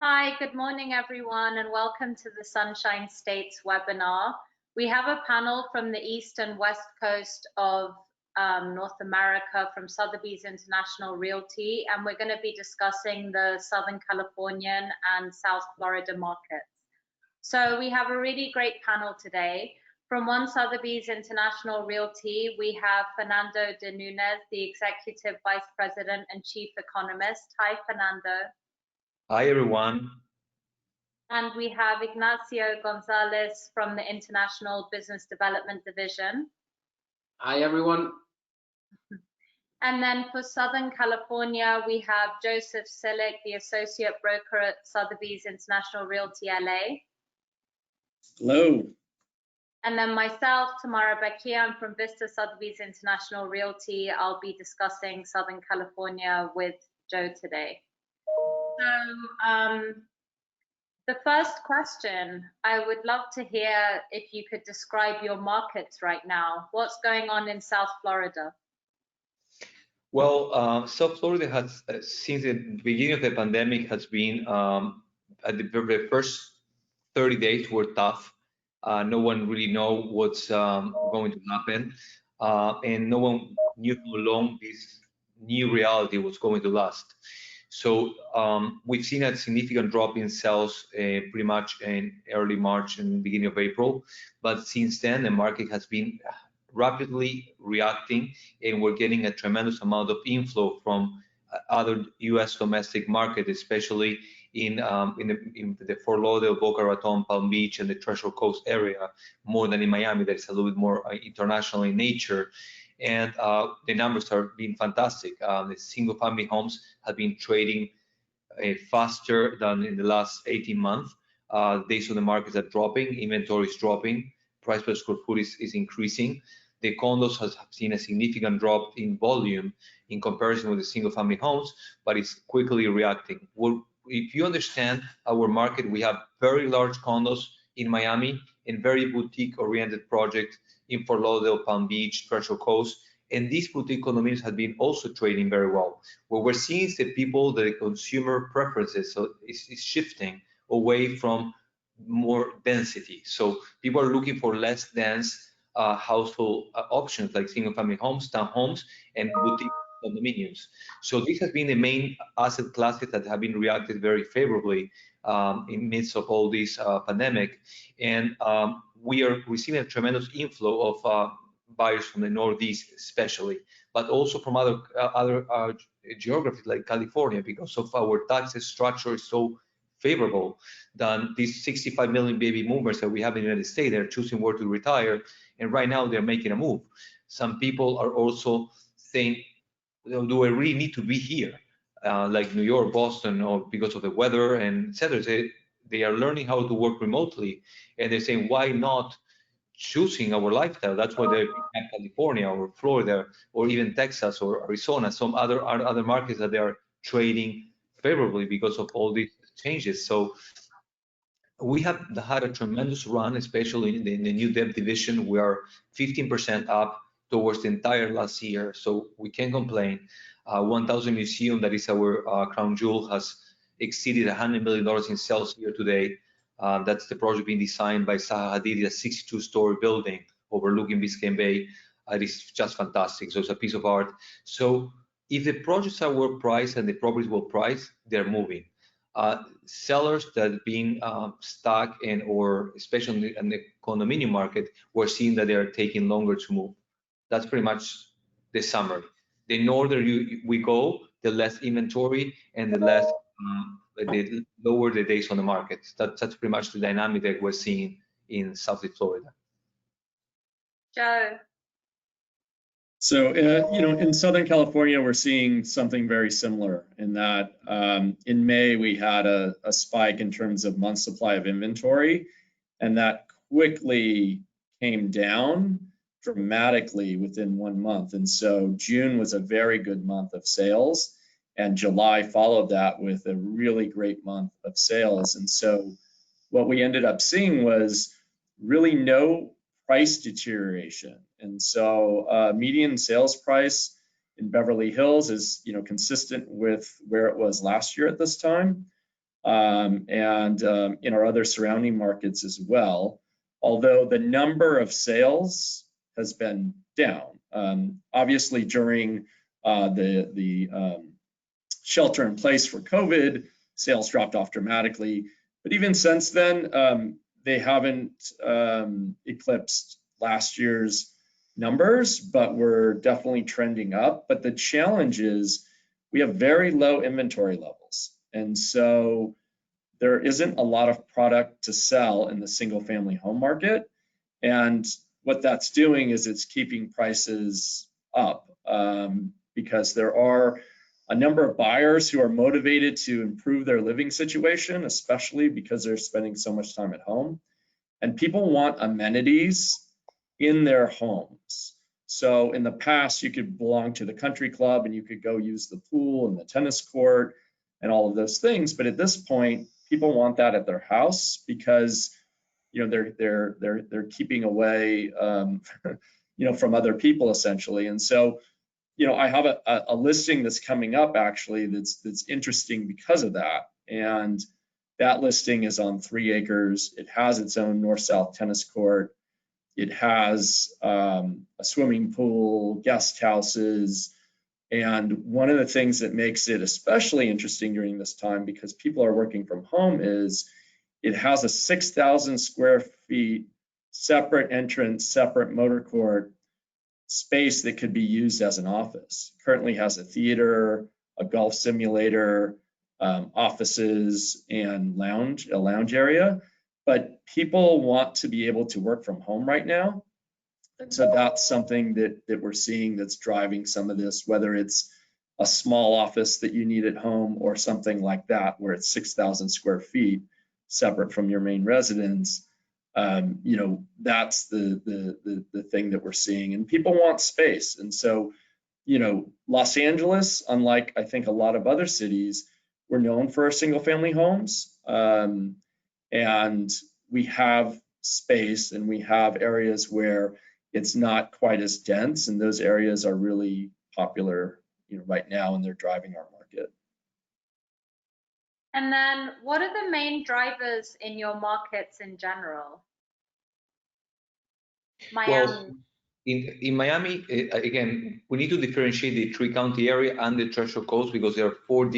Hi, good morning, everyone, and welcome to the Sunshine States webinar. We have a panel from the east and west coast of North America from Sotheby's International Realty, and we're going to be discussing the Southern Californian and South Florida markets. So we have a really great panel today. From One Sotheby's International Realty, we have Fernando de Nunez, the Executive Vice President and Chief Economist. Hi, Fernando. Hi, everyone. And we have Ignacio Gonzales from the International Business Development Division. Hi, everyone. And then for Southern California, we have Joseph Cilic, the Associate Broker at Sotheby's International Realty LA. Hello. And then myself, Tamara Bakir, I'm from Vista Sotheby's International Realty. I'll be discussing Southern California with Joe today. So the first question, I would love to hear if you could describe your markets right now. What's going on in South Florida? Well, South Florida has, since the beginning of the pandemic, has been at the first 30 days were tough. No one really know what's going to happen, and no one knew how long this new reality was going to last. So we've seen a significant drop in sales pretty much in early March and beginning of April. But since then, the market has been rapidly reacting, and we're getting a tremendous amount of inflow from other U.S. domestic market, especially in the Fort Lauderdale, Boca Raton, Palm Beach, and the Treasure Coast area, more than in Miami. That's a little bit more international in nature. And the numbers are being fantastic. The single-family homes have been trading faster than in the last 18 months. Days on the market are dropping, inventory is dropping, price per square foot is increasing. The condos have seen a significant drop in volume in comparison with the single-family homes, but it's quickly reacting. Well, if you understand our market, we have very large condos in Miami and very boutique-oriented projects in Fort Lauderdale, Palm Beach, Treasure Coast, and these boutique condominiums have been also trading very well. What we're seeing is that the consumer preferences is shifting away from more density. So people are looking for less dense household options like single-family homes, townhomes, and boutique condominiums. So this has been the main asset classes that have been reacted very favorably in midst of all this pandemic, and we are receiving a tremendous inflow of buyers from the Northeast, especially, but also from other geographies like California, because of our tax structure is so favorable. Than these 65 million baby boomers that we have in the United States, they're choosing where to retire, and right now they're making a move. Some people are also saying, do I really need to be here? Like New York, Boston, or because of the weather and etc. They are learning how to work remotely, and they're saying, why not choosing our lifestyle? That's why they're in California or Florida or even Texas or Arizona, some other markets that they are trading favorably because of all these changes. So we have had a tremendous run, especially in the new debt division. We are 15% up towards the entire last year, so we can't complain. 1000 Museum, that is our crown jewel, has exceeded $100 million in sales year to date. That's the project being designed by Zaha Hadid, a 62-story building overlooking Biscayne Bay. It is just fantastic. So it's a piece of art. So if the projects are well priced and the properties well priced, they're moving. Sellers that are being stuck or especially in the condominium market, we're seeing that they are taking longer to move. That's pretty much the summary. The norther we go, the less inventory and the less the lower the days on the market. That's pretty much the dynamic that we're seeing in Southeast Florida. Joe. So, in Southern California, we're seeing something very similar in that in May, we had a spike in terms of month supply of inventory, and that quickly came down dramatically within 1 month. And so June was a very good month of sales, and July followed that with a really great month of sales. And so what we ended up seeing was really no price deterioration. And so median sales price in Beverly Hills is consistent with where it was last year at this time. and in our other surrounding markets as well, although the number of sales has been down. Obviously, during the shelter in place for COVID, sales dropped off dramatically. But even since then, they haven't eclipsed last year's numbers, but we're definitely trending up. But the challenge is we have very low inventory levels. And so there isn't a lot of product to sell in the single family home market. And what that's doing is it's keeping prices up because there are a number of buyers who are motivated to improve their living situation, especially because they're spending so much time at home. And people want amenities in their homes. So in the past, you could belong to the country club and you could go use the pool and the tennis court and all of those things. But at this point, people want that at their house because they're keeping away from other people essentially. And so I have a listing that's coming up actually that's interesting because of that. And that listing is on 3 acres. It has its own north-south tennis court. It has a swimming pool, guest houses. And one of the things that makes it especially interesting during this time, because people are working from home, is it has a 6,000 square feet separate entrance, separate motor court space that could be used as an office. Currently has a theater, a golf simulator, offices, and a lounge area. But people want to be able to work from home right now. And so that's something that we're seeing that's driving some of this, whether it's a small office that you need at home or something like that, where it's 6,000 square feet separate from your main residence. That's the thing that we're seeing, and people want space. And so, Los Angeles, unlike I think a lot of other cities, we're known for our single family homes. And we have space and we have areas where it's not quite as dense, and those areas are really popular, right now, and they're driving our market. And then what are the main drivers in your markets in general? Miami. Well, in Miami, again, we need to differentiate the 3-county area and the Treasure Coast because there are 4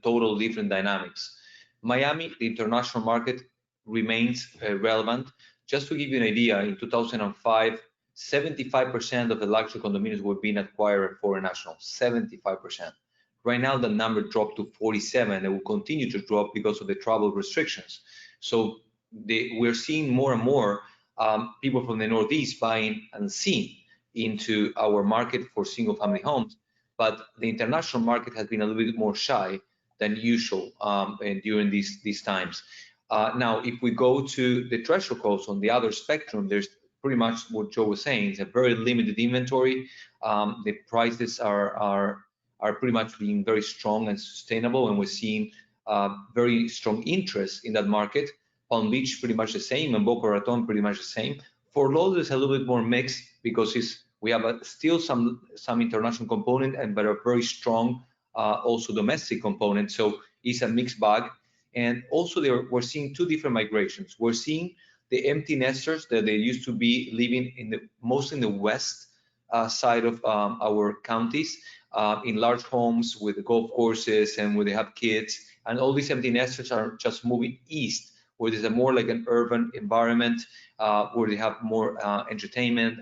total different dynamics. Miami, the international market, remains relevant. Just to give you an idea, in 2005, 75% of the luxury condominiums were being acquired by foreign nationals, 75%. Right now, the number dropped to 47, and will continue to drop because of the travel restrictions. So we're seeing more and more people from the Northeast buying and seeing into our market for single-family homes, but the international market has been a little bit more shy than usual during these times. Now, if we go to the Treasure Coast on the other spectrum, there's pretty much what Joe was saying. It's a very limited inventory. The prices are pretty much being very strong and sustainable, and we're seeing very strong interest in that market. Palm Beach pretty much the same, and Boca Raton pretty much the same. Fort Lauderdale is a little bit more mixed because we have still some international component, but a very strong also domestic component. So it's a mixed bag. And also we're seeing 2 different migrations. We're seeing the empty nesters that they used to be living mostly in the west side of our counties, in large homes with golf courses and where they have kids. And all these empty nesters are just moving east, where there's more like an urban environment, where they have more entertainment,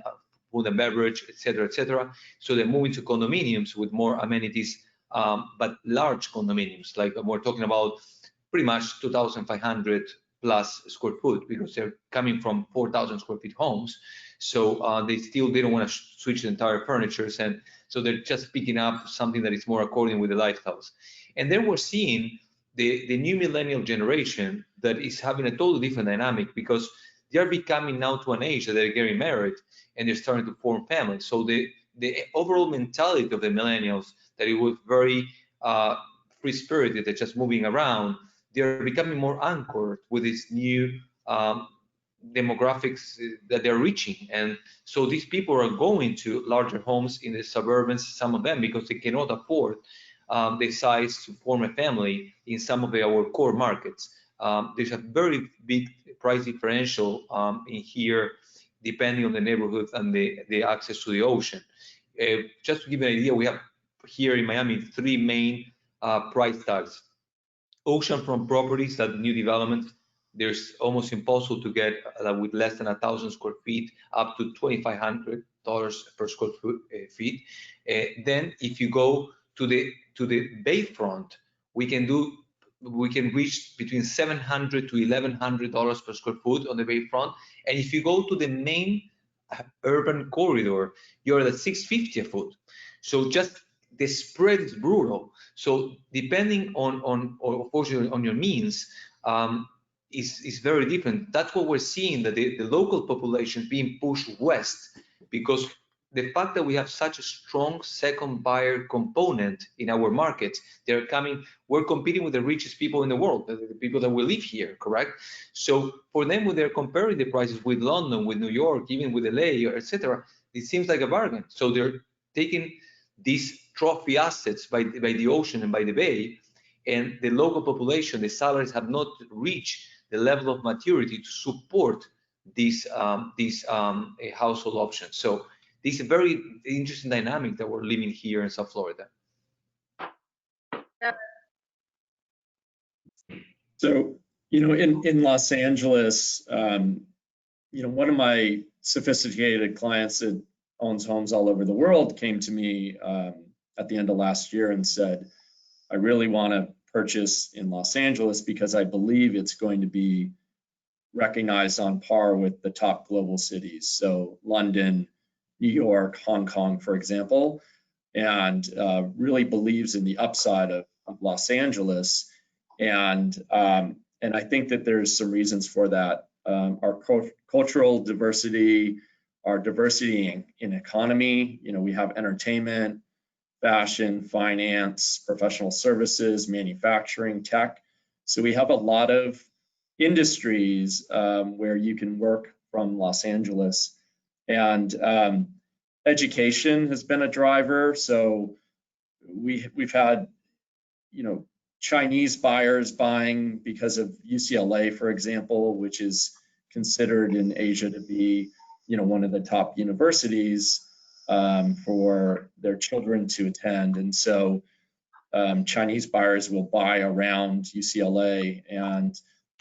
food and beverage, et cetera, So they're moving to condominiums with more amenities, but large condominiums. Like we're talking about pretty much 2,500 plus square foot, because they're coming from 4,000 square feet homes. So they don't want to switch the entire furniture. And so they're just picking up something that is more according with the lifestyles. And then we're seeing the new millennial generation that is having a totally different dynamic, because they're becoming now to an age that they're getting married and they're starting to form families. So the overall mentality of the millennials, that it was very free-spirited, they're just moving around, they're becoming more anchored with these new demographics that they're reaching. And so these people are going to larger homes in the suburbs, some of them, because they cannot afford the size to form a family in some of our core markets. There's a very big price differential in here, depending on the neighborhood and the access to the ocean. Just to give you an idea, we have here in Miami 3 main price tags. Oceanfront properties, that new development, there's almost impossible to get with less than 1,000 square feet, up to $2,500 per square feet. Then if you go to the bayfront, we can reach between $700 to $1,100 per square foot on the bayfront. And if you go to the main urban corridor, you're at $650 a foot. So just the spread is brutal. So depending on your means, is very different. That's what we're seeing, that the local population is being pushed west, because the fact that we have such a strong second buyer component in our markets, they're coming, we're competing with the richest people in the world, the people that will live here, correct? So for them, when they're comparing the prices with London, with New York, even with LA, etc., it seems like a bargain. So they're taking these trophy assets by the ocean and by the bay, and the local population, the salaries have not reached the level of maturity to support these household options. So this is a very interesting dynamic that we're living here in South Florida. So, in Los Angeles, one of my sophisticated clients that owns homes all over the world came to me at the end of last year and said, I really want to purchase in Los Angeles because I believe it's going to be recognized on par with the top global cities. So London, New York, Hong Kong, for example, and really believes in the upside of Los Angeles. And I think that there's some reasons for that. Our cultural diversity, our diversity in economy, we have entertainment, fashion, finance, professional services, manufacturing, tech. So we have a lot of industries where you can work from Los Angeles. And education has been a driver. So we've had, Chinese buyers buying because of UCLA, for example, which is considered in Asia to be, one of the top universities for their children to attend. And so Chinese buyers will buy around UCLA. And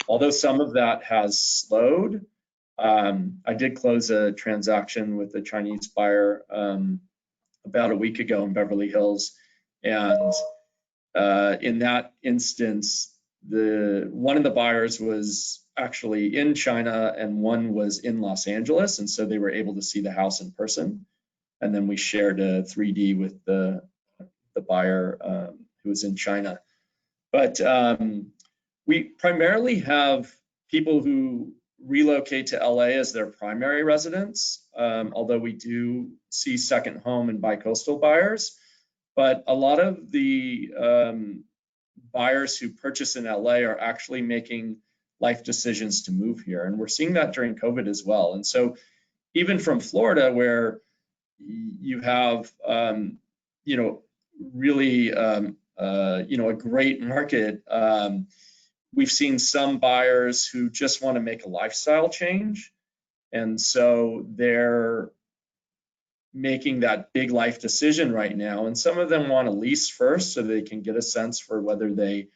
although some of that has slowed, I did close a transaction with a Chinese buyer about a week ago in Beverly Hills. And in that instance, one of the buyers was actually in China and one was in Los Angeles. And so they were able to see the house in person. And then we shared a 3D with the buyer who was in China. But we primarily have people who relocate to LA as their primary residence, although we do see second home and bi-coastal buyers. But a lot of the buyers who purchase in LA are actually making life decisions to move here. And we're seeing that during COVID as well. And so even from Florida, where you have, really, a great market, we've seen some buyers who just want to make a lifestyle change. And so they're making that big life decision right now. And some of them want to lease first so they can get a sense for whether they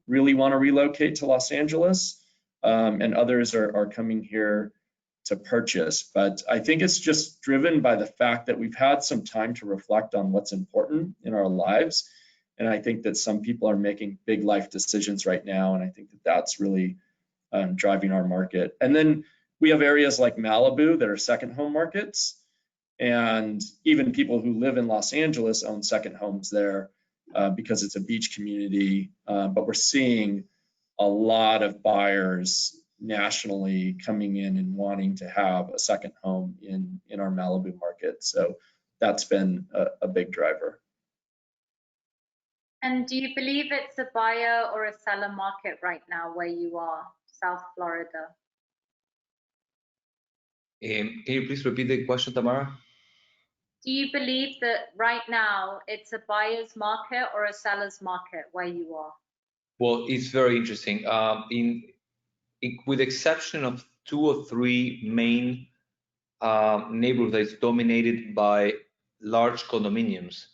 really want to relocate to Los Angeles. And others are coming here to purchase. But I think it's just driven by the fact that we've had some time to reflect on what's important in our lives. And I think that some people are making big life decisions right now. And I think that that's really driving our market. And then we have areas like Malibu that are second home markets. And even people who live in Los Angeles own second homes there because it's a beach community. But we're seeing a lot of buyers nationally coming in and wanting to have a second home in our Malibu market. So that's been a big driver. And do you believe it's a buyer or a seller market right now where you are, South Florida? Can you please repeat the question, Tamara? Do you believe that right now it's a buyer's market or a seller's market where you are? Well, it's very interesting. With the exception of 2 or 3 main neighborhoods that's dominated by large condominiums,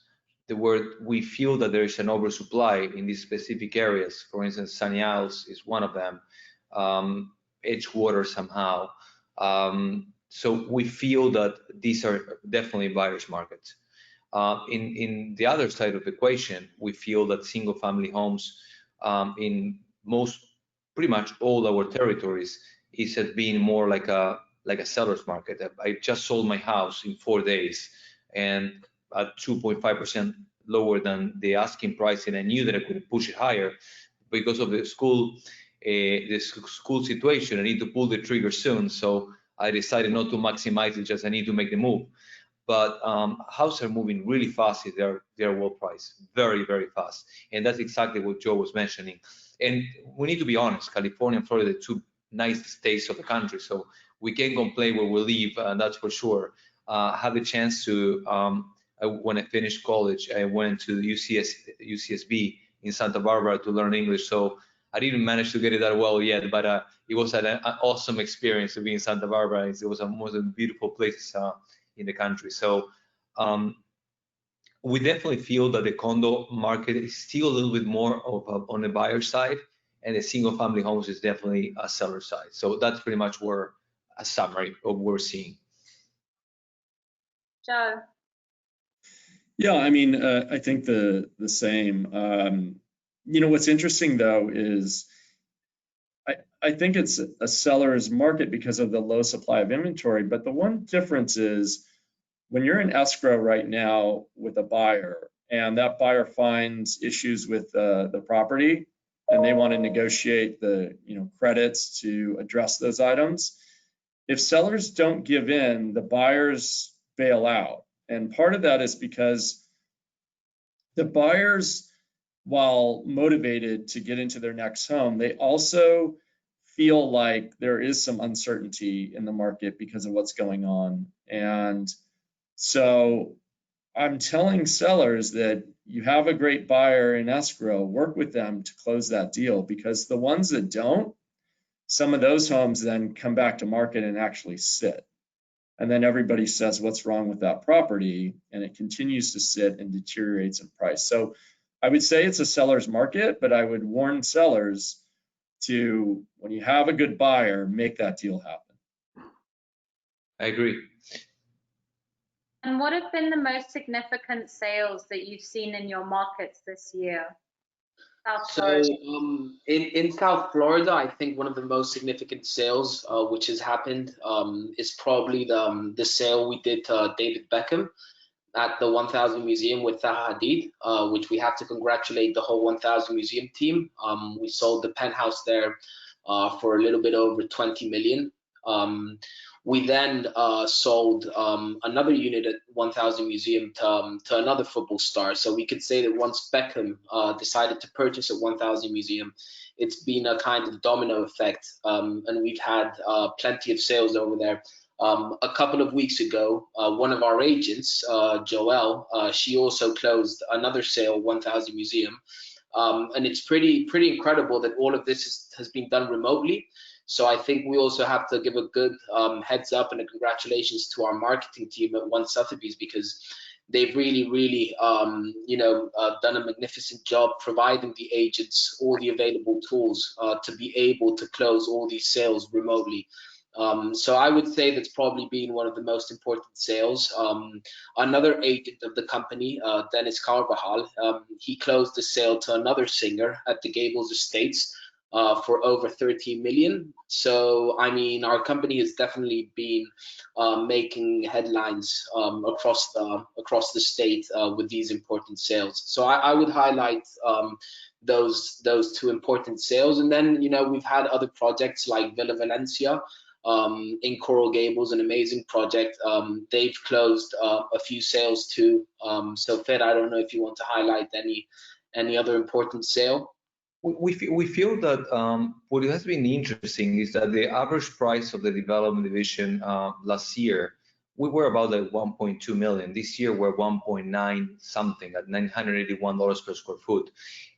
where we feel that there is an oversupply in these specific areas. For instance, Sunny Isles is one of them, Edgewater somehow. So we feel that these are definitely buyer's markets. In the other side of the equation, we feel that single-family homes in pretty much all our territories is being more like a seller's market. I just sold my house in 4 days and at 2.5% lower than the asking price, and I knew that I couldn't push it higher because of the school situation. I need to pull the trigger soon, so I decided not to maximize it. Just I need to make the move. But houses are moving really fast. They're well priced, very, very fast, and that's exactly what Joe was mentioning. And we need to be honest. California and Florida are 2 nice states of the country, so we can't complain where we live, that's for sure. I had the chance to, when I finished college, I went to UCSB in Santa Barbara to learn English. So I didn't manage to get it that well yet, but it was an awesome experience to be in Santa Barbara. It was one of the beautiful places in the country. So we definitely feel that the condo market is still a little bit more on the buyer side, and the single family homes is definitely a seller side. So that's pretty much where a summary of what we're seeing. Joe? Yeah, I mean, I think the same. You know, what's interesting though is I think it's a seller's market because of the low supply of inventory. But the one difference is when you're in escrow right now with a buyer and that buyer finds issues with the property and they want to negotiate the credits to address those items. If sellers don't give in, the buyers bail out. And part of that is because the buyers, while motivated to get into their next home, they also feel like there is some uncertainty in the market because of what's going on. And so I'm telling sellers that you have a great buyer in escrow, work with them to close that deal, because the ones that don't, some of those homes then come back to market and actually sit. And then everybody says, what's wrong with that property? And it continues to sit and deteriorates in price. So I would say it's a seller's market, but I would warn sellers to, when you have a good buyer, make that deal happen. I agree. And what have been the most significant sales that you've seen in your markets this year? So in South Florida, I think one of the most significant sales which has happened is probably the sale we did to David Beckham at the 1000 Museum with Zaha Hadid, which we have to congratulate the whole 1000 Museum team. We sold the penthouse there for a little bit over 20 million. We then sold another unit at 1000 Museum to another football star. So we could say that once Beckham decided to purchase at 1000 Museum, it's been a kind of domino effect, and we've had plenty of sales over there. A couple of weeks ago, one of our agents, Joelle, she also closed another sale, 1000 Museum, and it's pretty incredible that all of this has been done remotely. So I think we also have to give a good heads up and a congratulations to our marketing team at One Sotheby's, because they've really done a magnificent job providing the agents all the available tools to be able to close all these sales remotely. So I would say that's probably been one of the most important sales. Another agent of the company, Dennis Carvajal, he closed the sale to another singer at the Gables Estates for over 13 million. So I mean, our company has definitely been making headlines across the state with these important sales. So I would highlight those 2 important sales. And then we've had other projects like Villa Valencia in Coral Gables, an amazing project. They've closed a few sales too. So Fed, I don't know if you want to highlight any other important sale. We feel that what has been interesting is that the average price of the development division last year we were about like 1.2 million. This year we're 1.9 something at $981 per square foot.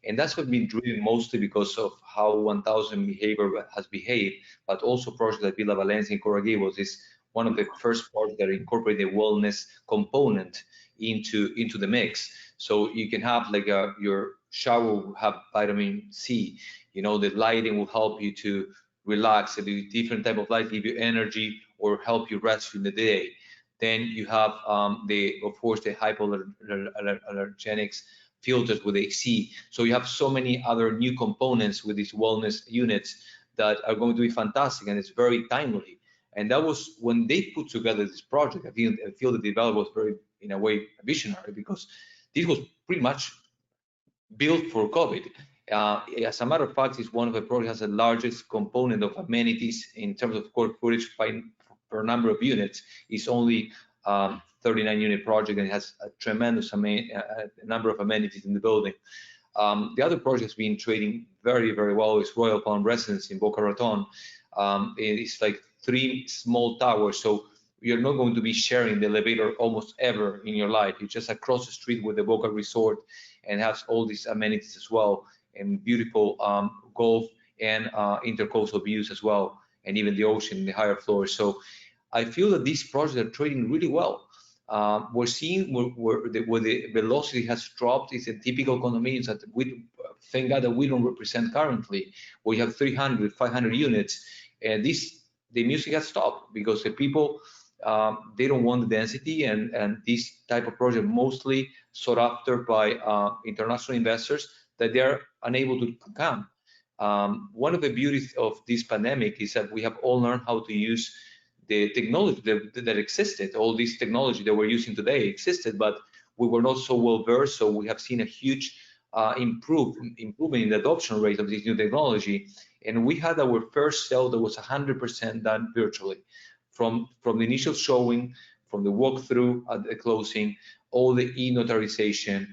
And that's what been driven mostly because of how 1000 behavior has behaved, but also projects like Villa Valencia and Coral Gables is one of the first projects that incorporate the wellness component into the mix. So you can have like your shower will have vitamin C, you know, the lighting will help you to relax, the different type of light give you energy or help you rest in the day. Then you have of course the hypoallergenics filters with AC. So you have so many other new components with these wellness units that are going to be fantastic, and it's very timely. And that was when they put together this project. I feel the developer was very, in a way, visionary, because this was pretty much built for COVID. As a matter of fact, it's one of the projects has the largest component of amenities in terms of square footage per number of units. It's only 39 unit project, and it has a tremendous number of amenities in the building. The other project has been trading very, very well is Royal Palm Residence in Boca Raton. It's like 3 small towers, so you're not going to be sharing the elevator almost ever in your life. It's just across the street with the Boca Resort, and has all these amenities as well, and beautiful golf and intercoastal views as well, and even the ocean in the higher floors. So I feel that these projects are trading really well. We're seeing where the velocity has dropped is in typical condominiums that we thank God that we don't represent currently. We have 300, 500 units, and the music has stopped because the people they don't want the density, and this type of project mostly sought after by international investors that they are unable to come. One of the beauties of this pandemic is that we have all learned how to use the technology that existed. All this technology that we're using today existed, but we were not so well versed. So we have seen a huge improvement in the adoption rate of this new technology. And we had our first sale that was 100% done virtually, from the initial showing, from the walkthrough at the closing, all the e-notarization,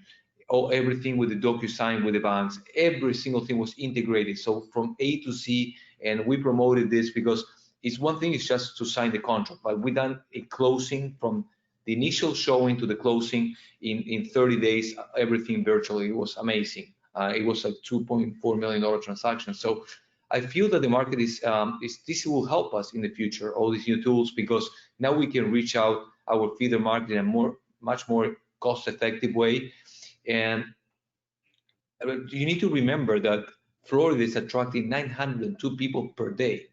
everything with the DocuSign with the banks, every single thing was integrated. So from A to Z, and we promoted this because it's one thing is just to sign the contract, but we done a closing from the initial showing to the closing in 30 days, everything virtually. It was amazing. It was a $2.4 million transaction. So I feel that the market is this will help us in the future, all these new tools, because now we can reach out our feeder market in a much more cost-effective way. And you need to remember that Florida is attracting 902 people per day.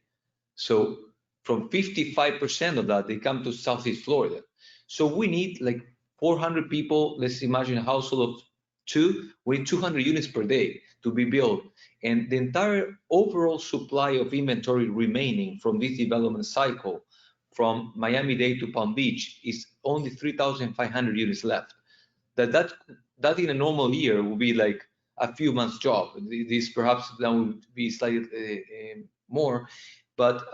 So from 55% of that, they come to Southeast Florida. So we need like 400 people. Let's imagine a household of 2. We need 200 units per day to be built. And the entire overall supply of inventory remaining from this development cycle, from Miami-Dade to Palm Beach, is only 3,500 units left. That in a normal year would be like a few months job. This perhaps that would be slightly more. But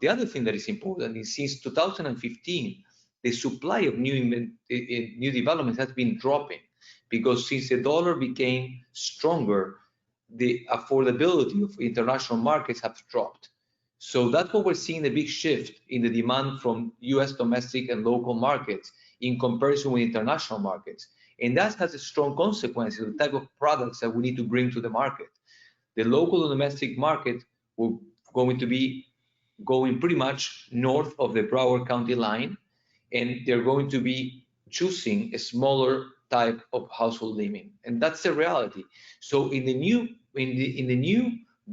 the other thing that is important is since 2015, the supply of new developments has been dropping, because since the dollar became stronger, the affordability of international markets have dropped. So that's what we're seeing, a big shift in the demand from US domestic and local markets in comparison with international markets. And that has a strong consequence in the type of products that we need to bring to the market. The local and domestic market will going to be going pretty much north of the Broward County line, and they're going to be choosing a smaller type of household living, and that's the reality. So in the new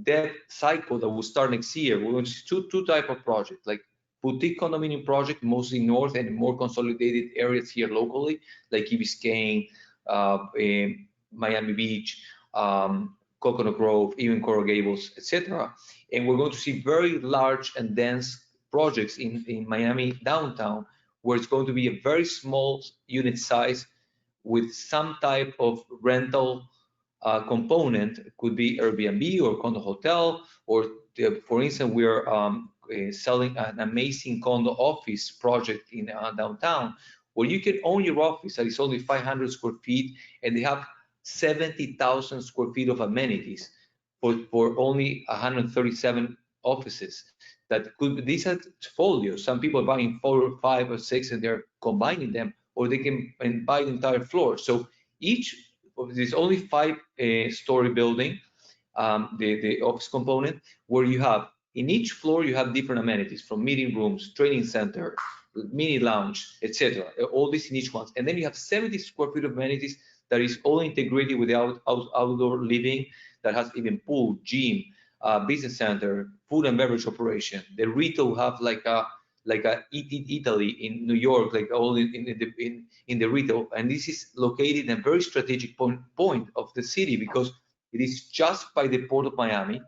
debt cycle that will start next year, we're going to see two type of projects, like boutique condominium project, mostly north and more consolidated areas here locally, like Key Biscayne, Miami Beach, Coconut Grove, even Coral Gables, etc. And we're going to see very large and dense projects in Miami downtown, where it's going to be a very small unit size with some type of rental component. It could be Airbnb or condo hotel, or for instance, we are selling an amazing condo office project in downtown, where you can own your office that is only 500 square feet, and they have 70,000 square feet of amenities for only 137 offices. that could, these are folios. Some people are buying 4 or 5 or 6 and they're combining them, or they can buy the entire floor. So each of these only 5-story building, the office component, where you have in each floor you have different amenities, from meeting rooms, training center, mini lounge, etc. All this in each one, and then you have 70 square feet of amenities that is all integrated with the outdoor living, that has even pool, gym, business center, food and beverage operation. The retail have like a Eat Italy in New York, like all in the retail, and this is located in a very strategic point of the city, because it is just by the port of Miami.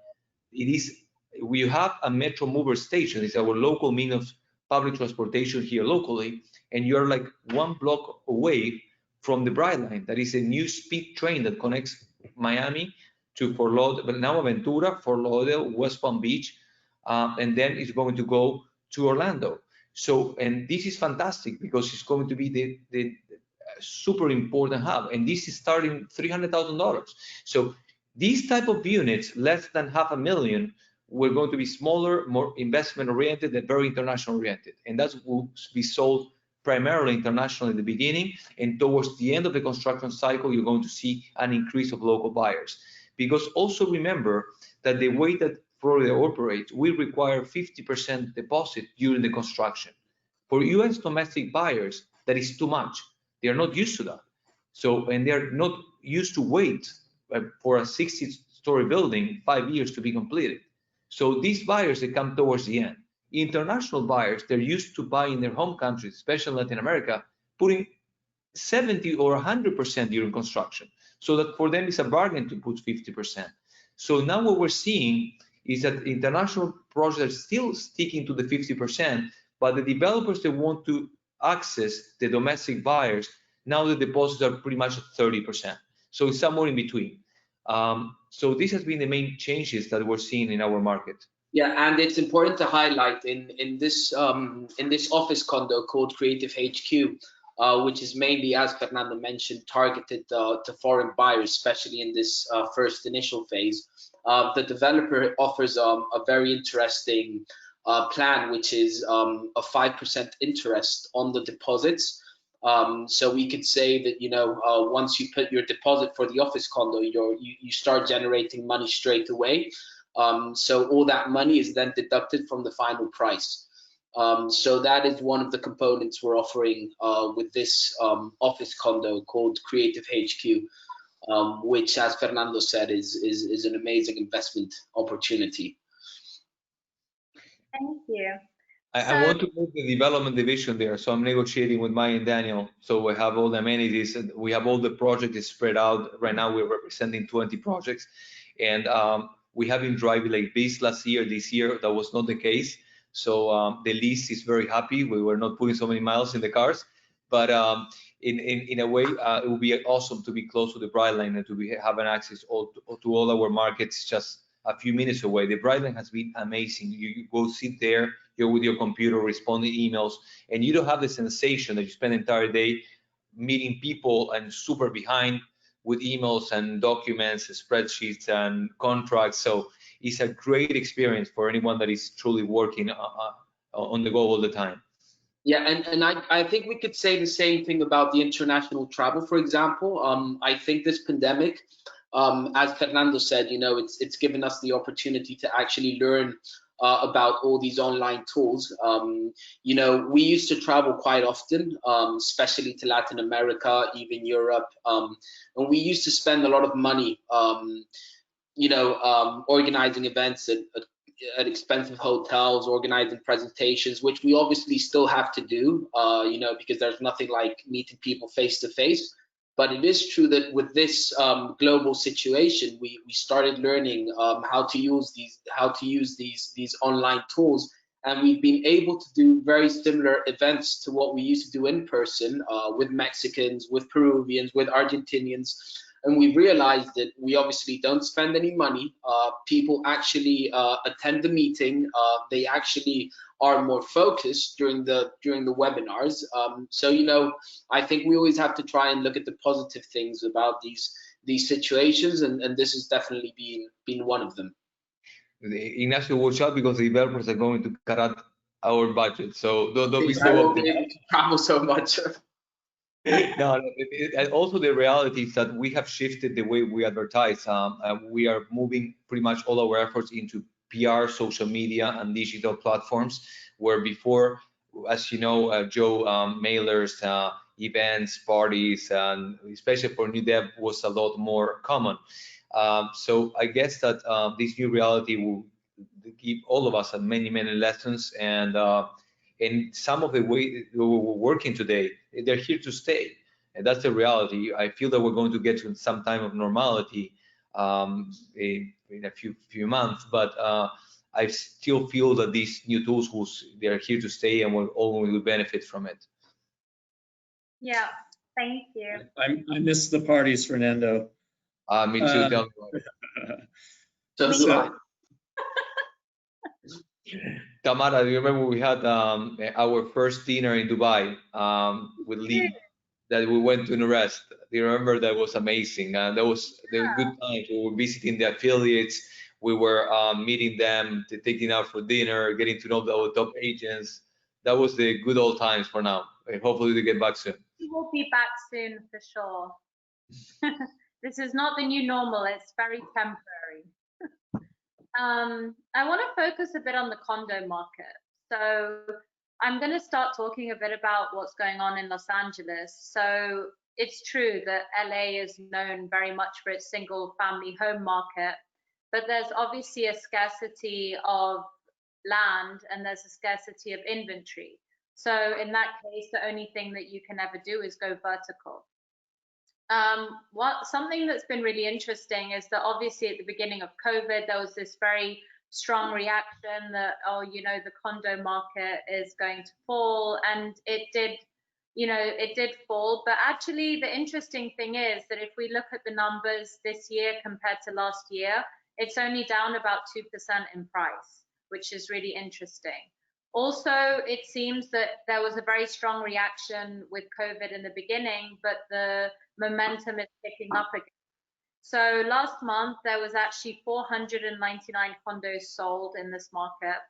We have a Metro Mover station. It's our local means of public transportation here locally, and you're like 1 block away from the Brightline. That is a new speed train that connects Miami to Fort Lauderdale, but now Ventura, Fort Lauderdale, West Palm Beach, and then it's going to go to Orlando. So, and this is fantastic because it's going to be the super important hub, and this is starting $300,000. So these type of units, less than $500,000, we're going to be smaller, more investment oriented, and very international oriented, and that will be sold primarily internationally in the beginning, and towards the end of the construction cycle, you're going to see an increase of local buyers. Because also remember that the way that Florida operates, we require 50% deposit during the construction. For U.S. domestic buyers, that is too much. They are not used to that. So, and they're not used to wait for a 60-story building 5 years to be completed. So these buyers, they come towards the end. International buyers, they're used to buying in their home countries, especially Latin America, putting 70 or 100% during construction. So that for them it's a bargain to put 50%. So now what we're seeing is that international projects are still sticking to the 50%, but the developers that want to access the domestic buyers, now the deposits are pretty much 30%. So it's somewhere in between. So this has been the main changes that we're seeing in our market. Yeah, and it's important to highlight in this office condo called Creative HQ, which is mainly, as Fernando mentioned, targeted to foreign buyers, especially in this first initial phase. The developer offers a very interesting plan, which is a 5% interest on the deposits. So we could say that, you know, once you put your deposit for the office condo, you start generating money straight away. So all that money is then deducted from the final price. So that is one of the components we're offering with this office condo called Creative HQ, which, as Fernando said, is an amazing investment opportunity. Thank you. I want to move the development division there, so I'm negotiating with Maya and Daniel. So we have all the amenities, and we have all the projects spread out. Right now, we're representing 20 projects, and we have been driving like this last year. This year, that was not the case. So the lease is very happy. We were not putting so many miles in the cars, but in a way, it would be awesome to be close to the Brightline and to have an access to all our markets just a few minutes away. The Brightline has been amazing. You go sit there, you're with your computer responding emails, and you don't have the sensation that you spend the entire day meeting people and super behind with emails and documents, spreadsheets and contracts. So it's a great experience for anyone that is truly working on the go all the time. Yeah, and I think we could say the same thing about the international travel, for example. I think this pandemic, as Fernando said, you know, it's given us the opportunity to actually learn about all these online tools. You know, we used to travel quite often, especially to Latin America, even Europe, and we used to spend a lot of money, you know, organizing events at expensive hotels, organizing presentations, which we obviously still have to do, you know, because there's nothing like meeting people face to face. But it is true that with this global situation, we started learning how to use these online tools, and we've been able to do very similar events to what we used to do in person with Mexicans, with Peruvians, with Argentinians. And we realized that we obviously don't spend any money. People actually attend the meeting. They actually are more focused during the webinars. So, you know, I think we always have to try and look at the positive things about these situations, and this has definitely been one of them. Ignacio, watch out because the developers are going to cut out our budget. So don't be I so won't be optimistic. able to travel so much. No, and also the reality is that we have shifted the way we advertise. We are moving pretty much all our efforts into PR, social media, and digital platforms, where before, as you know, Joe, mailers, events, parties, and especially for new dev was a lot more common. So I guess that this new reality will give all of us many, many lessons, and some of the way we're working today, they're here to stay. And that's the reality. I feel that we're going to get to some time of normality in a few months, but I still feel that these new tools they're here to stay, and we'll all will benefit from it. Yeah, thank you. I miss the parties, Fernando. Me too. Tell me about it. So do I. Tamara, do you remember we had our first dinner in Dubai with Lee, that we went to rest? Do you remember? That was amazing, and that was the good times. We were visiting the affiliates, we were meeting them, taking out for dinner, getting to know our top agents. That was the good old times for now. Hopefully we get back soon. We will be back soon for sure. This is not the new normal, it's very temporary. I want to focus a bit on the condo market. So I'm going to start talking a bit about what's going on in Los Angeles. So it's true that LA is known very much for its single family home market, but there's obviously a scarcity of land and there's a scarcity of inventory. So in that case, the only thing that you can ever do is go vertical. Something that's been really interesting is that obviously at the beginning of COVID, there was this very strong reaction that, oh, you know, the condo market is going to fall, and it did, you know, it did fall. But actually the interesting thing is that if we look at the numbers this year compared to last year, it's only down about 2% in price, which is really interesting. Also, it seems that there was a very strong reaction with COVID in the beginning, but the momentum is picking up again. So last month, there was actually 499 condos sold in this market.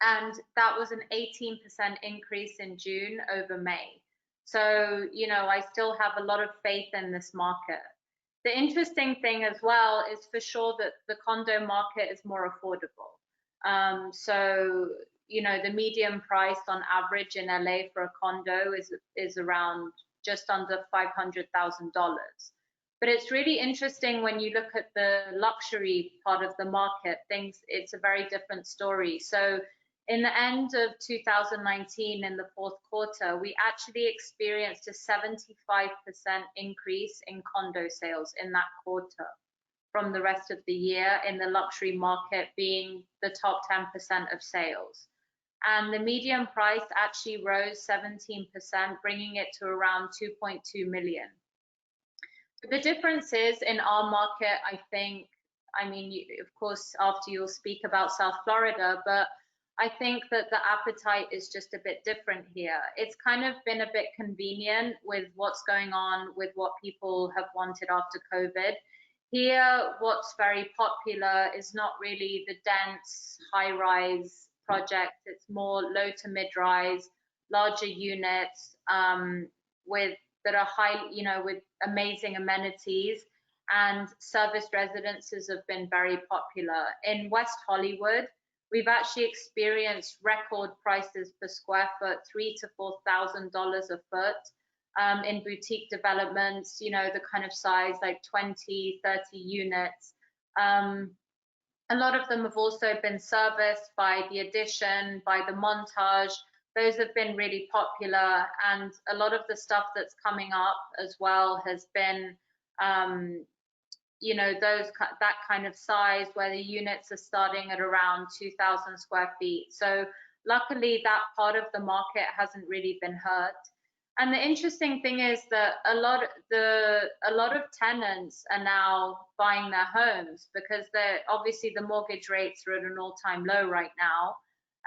And that was an 18% increase in June over May. So, you know, I still have a lot of faith in this market. The interesting thing as well is for sure that the condo market is more affordable. So, you know, the median price on average in LA for a condo is around just under $500,000. But it's really interesting when you look at the luxury part of the market, it's a very different story. So in the end of 2019, in the fourth quarter, we actually experienced a 75% increase in condo sales in that quarter from the rest of the year, in the luxury market being the top 10% of sales. And the median price actually rose 17%, bringing it to around 2.2 million. The difference is in our market, I think, I mean, of course, after you'll speak about South Florida, but I think that the appetite is just a bit different here. It's kind of been a bit convenient with what's going on with what people have wanted after COVID. Here, what's very popular is not really the dense high-rise projects. It's more low to mid-rise, larger units that are high, you know, with amazing amenities, and serviced residences have been very popular. In West Hollywood, we've actually experienced record prices per square foot, $3,000 to $4,000 a foot. In boutique developments, you know, the kind of size like 20, 30 units. A lot of them have also been serviced by the Addition, by the Montage. Those have been really popular, and a lot of the stuff that's coming up as well has been, you know, that kind of size where the units are starting at around 2,000 square feet. So luckily that part of the market hasn't really been hurt. And the interesting thing is that a lot of tenants are now buying their homes because obviously the mortgage rates are at an all-time low right now,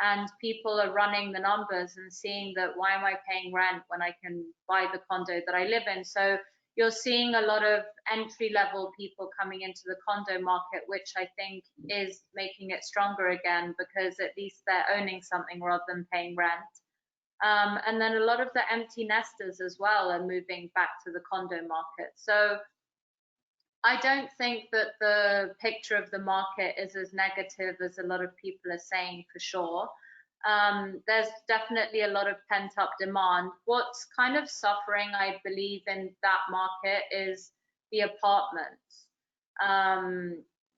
and people are running the numbers and seeing that, why am I paying rent when I can buy the condo that I live in? So you're seeing a lot of entry-level people coming into the condo market, which I think is making it stronger again, because at least they're owning something rather than paying rent. And then a lot of the empty nesters as well are moving back to the condo market. So I don't think that the picture of the market is as negative as a lot of people are saying, for sure. There's definitely a lot of pent-up demand. What's kind of suffering, I believe, in that market is the apartments.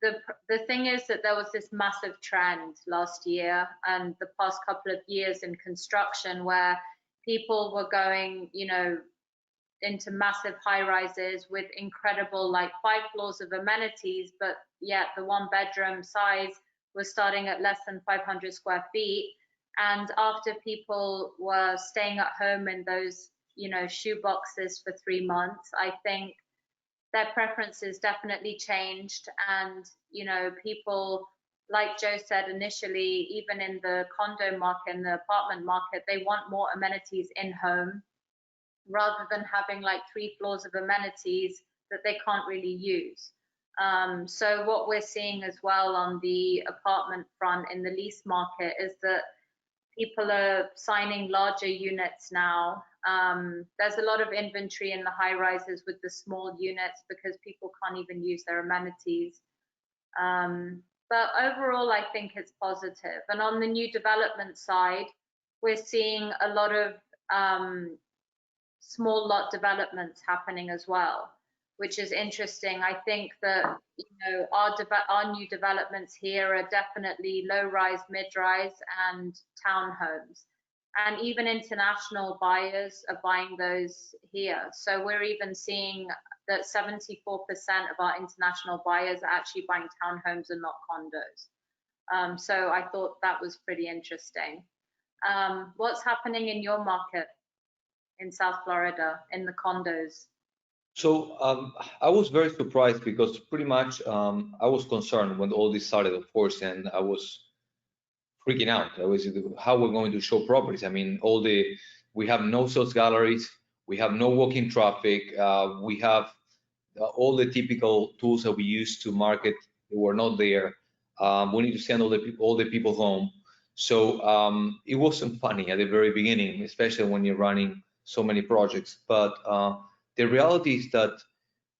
The thing is that there was this massive trend last year and the past couple of years in construction where people were going, you know, into massive high-rises with incredible, like 5 floors of amenities, but yet the 1-bedroom size was starting at less than 500 square feet. And after people were staying at home in those, you know, shoe boxes for 3 months, I think their preferences definitely changed. And, you know, people, like Joe said initially, even in the condo market and the apartment market, they want more amenities in home rather than having like 3 floors of amenities that they can't really use. So what we're seeing as well on the apartment front in the lease market is that people are signing larger units now. There's a lot of inventory in the high rises with the small units because people can't even use their amenities. But overall, I think it's positive. And on the new development side, we're seeing a lot of small lot developments happening as well, which is interesting. I think that, you know, our new developments here are definitely low-rise, mid-rise, and townhomes. And even international buyers are buying those here. So we're even seeing that 74% of our international buyers are actually buying townhomes and not condos. So I thought that was pretty interesting. What's happening in your market in South Florida, in the condos? So I was very surprised because pretty much I was concerned when all this started, of course, and I was freaking out. I was, how we're going to show properties. I mean, we have no sales galleries, we have no walk-in traffic, we have all the typical tools that we use to market. They were not there. We need to send all the people home. So it wasn't funny at the very beginning, especially when you're running so many projects. But the reality is that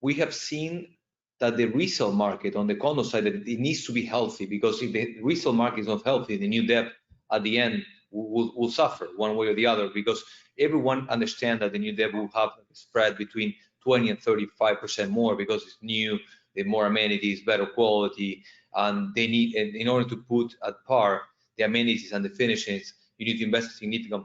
we have seen that the resale market on the condo side, that it needs to be healthy, because if the resale market is not healthy, the new debt at the end will suffer one way or the other, because everyone understands that the new debt will have a spread between 20 and 35% more because it's new, the more amenities, better quality, and they need, in order to put at par the amenities and the finishes, you need to invest a significant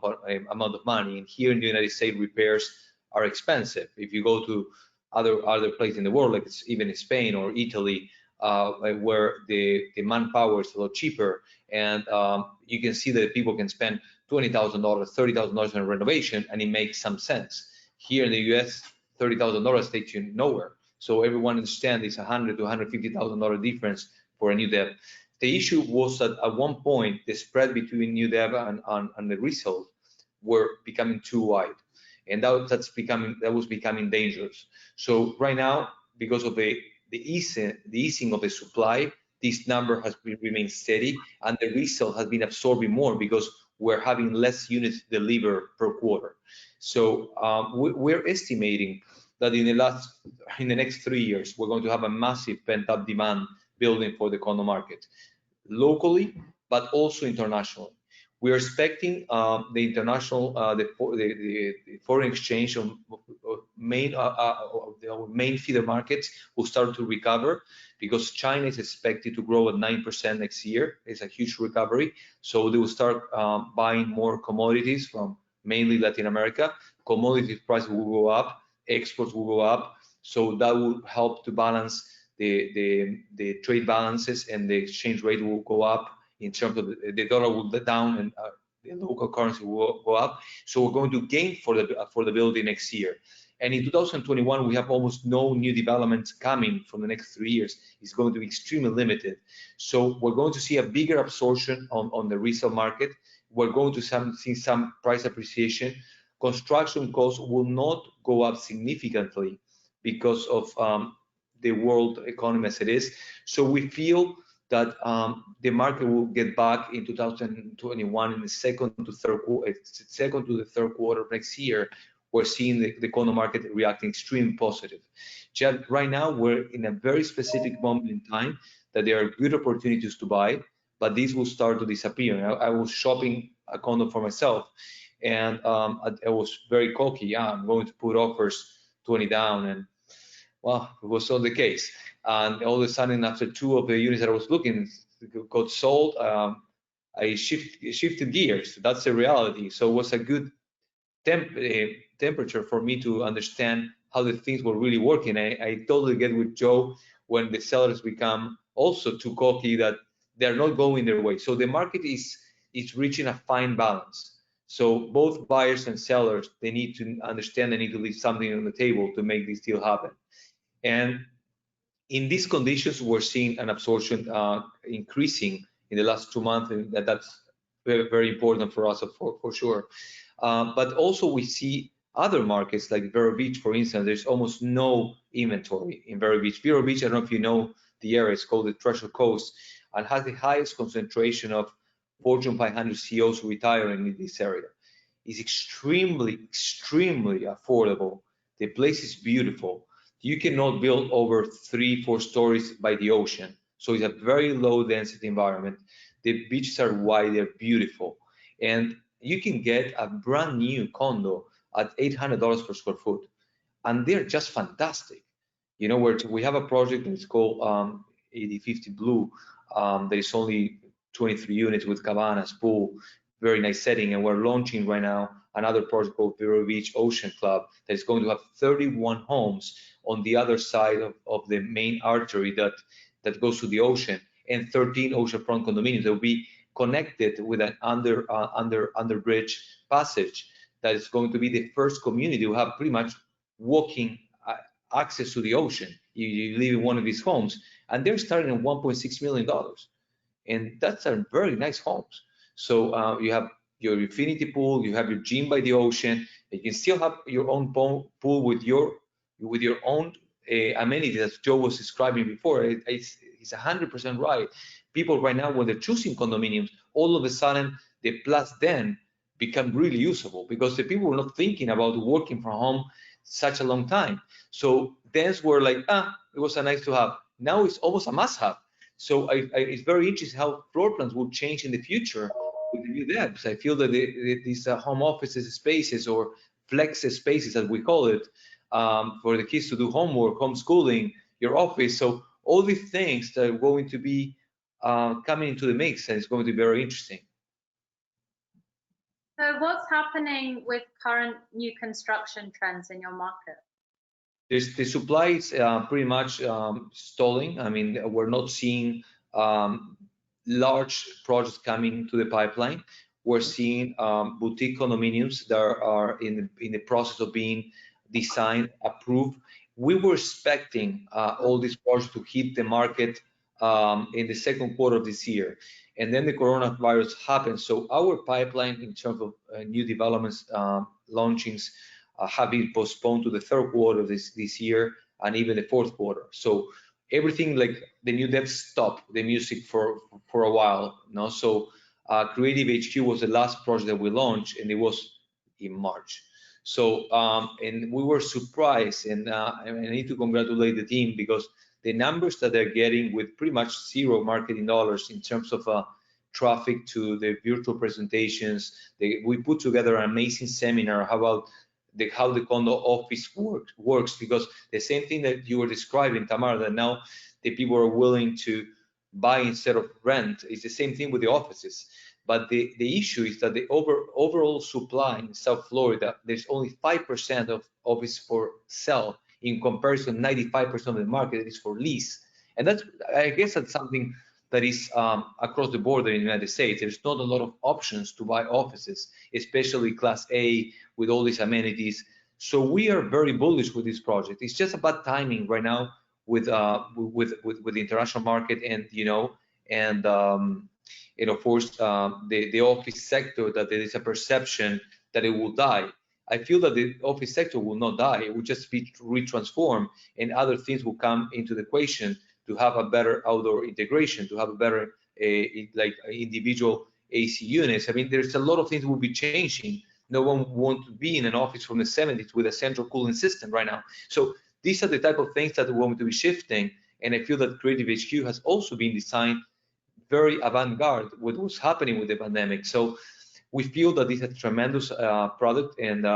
amount of money. And here in the United States, repairs are expensive. If you go to other places in the world, like even in Spain or Italy, where the manpower is a lot cheaper, and you can see that people can spend $20,000, $30,000 on a renovation, and it makes some sense. Here in the US, $30,000 takes you nowhere. So everyone understands it's $100,000 to $150,000 difference for a new debt. The issue was that at one point, the spread between new debt and the resale were becoming too wide. And that was becoming dangerous. So right now, because of the easing of the supply, this number has remained steady, and the resale has been absorbing more because we're having less units delivered per quarter. So we're estimating that in the next 3 years, we're going to have a massive pent-up demand building for the condo market, locally, but also internationally. We are expecting the international, the foreign exchange of main feeder markets will start to recover, because China is expected to grow at 9% next year. It's a huge recovery. So they will start buying more commodities from mainly Latin America. Commodity prices will go up, exports will go up. So that will help to balance the trade balances, and the exchange rate will go up. In terms of the dollar will go down, and the local currency will go up. So we're going to gain for the building next year. And in 2021, we have almost no new developments coming from the next 3 years. It's going to be extremely limited. So we're going to see a bigger absorption on the resale market. We're going to see some price appreciation. Construction costs will not go up significantly, because of the world economy as it is. So we feel that the market will get back in 2021 in the second to the third quarter of next year. We're seeing the condo market reacting extremely positive. Just right now, we're in a very specific moment in time that there are good opportunities to buy, but these will start to disappear. I was shopping a condo for myself, and I was very cocky. Yeah, I'm going to put offers 20 down, and well, it was not the case. And all of a sudden, after 2 of the units that I was looking got sold, I shifted gears. That's the reality. So it was a good temperature for me to understand how the things were really working. I totally get with Joe when the sellers become also too cocky that they're not going their way. So the market is reaching a fine balance. So both buyers and sellers, they need to understand they need to leave something on the table to make this deal happen. And in these conditions, we're seeing an absorption increasing in the last 2 months, and that's very, very important for us for sure. But also we see other markets like Vero Beach, for instance. There's almost no inventory in Vero Beach. Vero Beach, I don't know if you know the area, it's called the Treasure Coast, and has the highest concentration of Fortune 500 CEOs retiring in this area. It's extremely, extremely affordable. The place is beautiful. You cannot build over 3-4 stories by the ocean. So it's a very low density environment. The beaches are wide, they're beautiful. And you can get a brand new condo at $800 per square foot. And they're just fantastic. You know, where we have a project that's called 8050 Blue. There is only 23 units with cabanas, pool, very nice setting. And we're launching right now another project called Vero Beach Ocean Club that is going to have 31 homes on the other side of the main artery that goes to the ocean, and 13 oceanfront condominiums that will be connected with an under bridge passage that is going to be the first community to have pretty much walking access to the ocean. You live in one of these homes, and they're starting at $1.6 million, and that's a very nice homes. So you have your infinity pool, you have your gym by the ocean, you can still have your own pool with your own amenities, as Joe was describing before. It's 100% right. People right now, when they're choosing condominiums, all of a sudden the plus den become really usable because the people were not thinking about working from home such a long time. So dens were like, it was a nice to have. Now it's almost a must have. So it's very interesting how floor plans will change in the future with the new devs. I feel that these home offices spaces, or flex spaces as we call it, for the kids to do homework, homeschooling, your office. So all these things that are going to be coming into the mix, and it's going to be very interesting. So what's happening with current new construction trends in your market? The supply is pretty much stalling. I mean, we're not seeing large projects coming to the pipeline. We're seeing boutique condominiums that are in the process of being designed, approved. We were expecting all these projects to hit the market in the second quarter of this year, and then the coronavirus happened. So our pipeline in terms of new developments, launchings, have been postponed to the third quarter of this year, and even the fourth quarter. So everything, like the new devs, stopped the music for a while. You know? So Creative HQ was the last project that we launched, and it was in March. So and we were surprised, and I need to congratulate the team, because the numbers that they're getting with pretty much zero marketing dollars in terms of traffic to the virtual presentations. We put together an amazing seminar about how the condo office works, because the same thing that you were describing, Tamara, that now the people are willing to buy instead of rent, is the same thing with the offices. But the issue is that the overall supply in South Florida, there's only 5% of office for sale, in comparison 95% of the market is for lease. And that's, I guess that's something that is across the board in the United States. There's not a lot of options to buy offices, especially Class A with all these amenities. So we are very bullish with this project. It's just about timing right now with the international market, and of course the office sector, that there is a perception that it will die. I feel that the office sector will not die. It will just be retransformed, and other things will come into the equation to have a better outdoor integration, to have a better like individual AC units. I mean, there's a lot of things will be changing. No one wants to be in an office from the 70s with a central cooling system right now. So these are the type of things that we're going to be shifting. And I feel that Creative HQ has also been designed very avant-garde with what's happening with the pandemic. So we feel that this is a tremendous product, and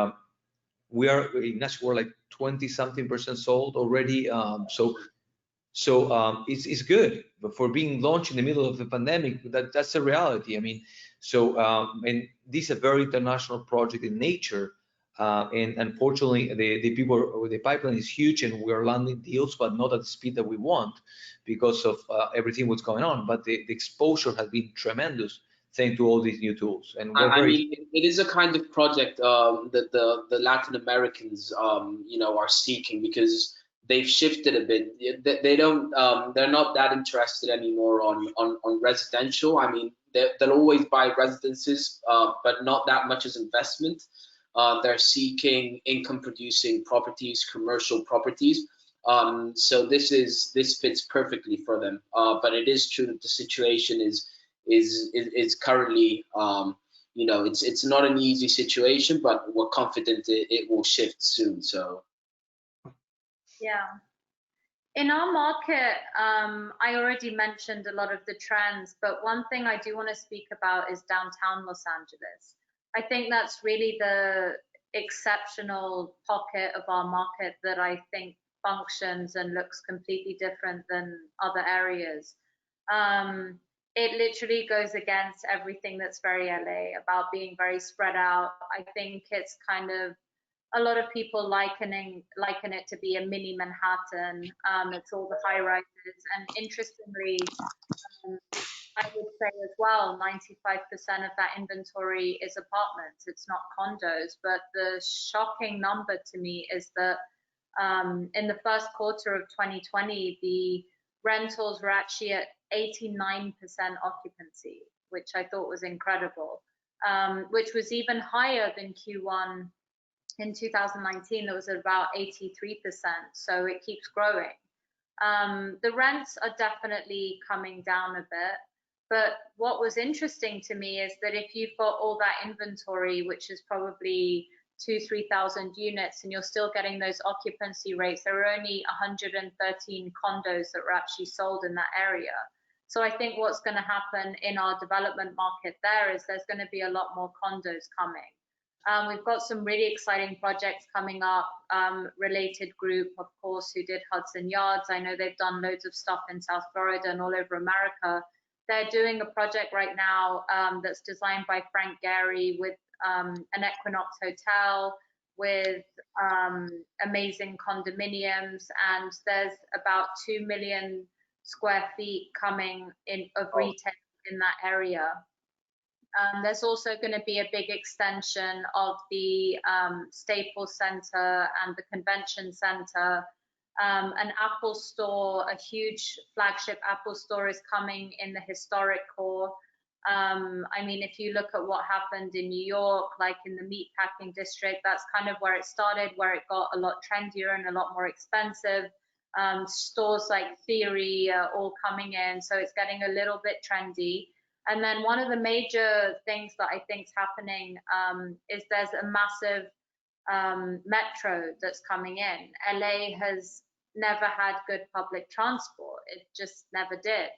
we are, Ignacio, we're like 20-something% sold already. So it's good, but for being launched in the middle of the pandemic, that's a reality. I mean, so and this is a very international project in nature, and unfortunately, the pipeline is huge, and we are landing deals, but not at the speed that we want because of everything what's going on. But the exposure has been tremendous thanks to all these new tools. And I mean, it is a kind of project that the Latin Americans, are seeking, because they've shifted a bit. They don't, they're not that interested anymore on residential. I mean, they'll always buy residences, but not that much as investment. They're seeking income-producing properties, commercial properties. So this fits perfectly for them. But it is true that the situation is currently, it's not an easy situation, but we're confident it will shift soon. So. Yeah. In our market, I already mentioned a lot of the trends, but one thing I do want to speak about is downtown Los Angeles. I think that's really the exceptional pocket of our market that I think functions and looks completely different than other areas. It literally goes against everything that's very LA about being very spread out. I think it's kind of, a lot of people liken it to be a mini Manhattan. It's all the high rises, and interestingly, I would say as well, 95% of that inventory is apartments. It's not condos. But the shocking number to me is that in the first quarter of 2020, the rentals were actually at 89% occupancy, which I thought was incredible, which was even higher than Q1 in 2019. That was at about 83%, so it keeps growing. The rents are definitely coming down a bit, but what was interesting to me is that if you've got all that inventory, which is probably 2,000-3,000 units, and you're still getting those occupancy rates, there were only 113 condos that were actually sold in that area. So I think what's going to happen in our development market there is there's going to be a lot more condos coming. We've got some really exciting projects coming up. Related Group, of course, who did Hudson Yards. I know they've done loads of stuff in South Florida and all over America. They're doing a project right now that's designed by Frank Gehry with an Equinox Hotel, with amazing condominiums, and there's about 2 million square feet coming in of retail in that area. There's also going to be a big extension of the Staples Center and the Convention Center. An Apple store, a huge flagship Apple store, is coming in the historic core. I mean, if you look at what happened in New York, like in the meatpacking district, that's kind of where it started, where it got a lot trendier and a lot more expensive. Stores like Theory are all coming in, so it's getting a little bit trendy. And then one of the major things that I think is happening is there's a massive metro that's coming in. LA has never had good public transport. It just never did.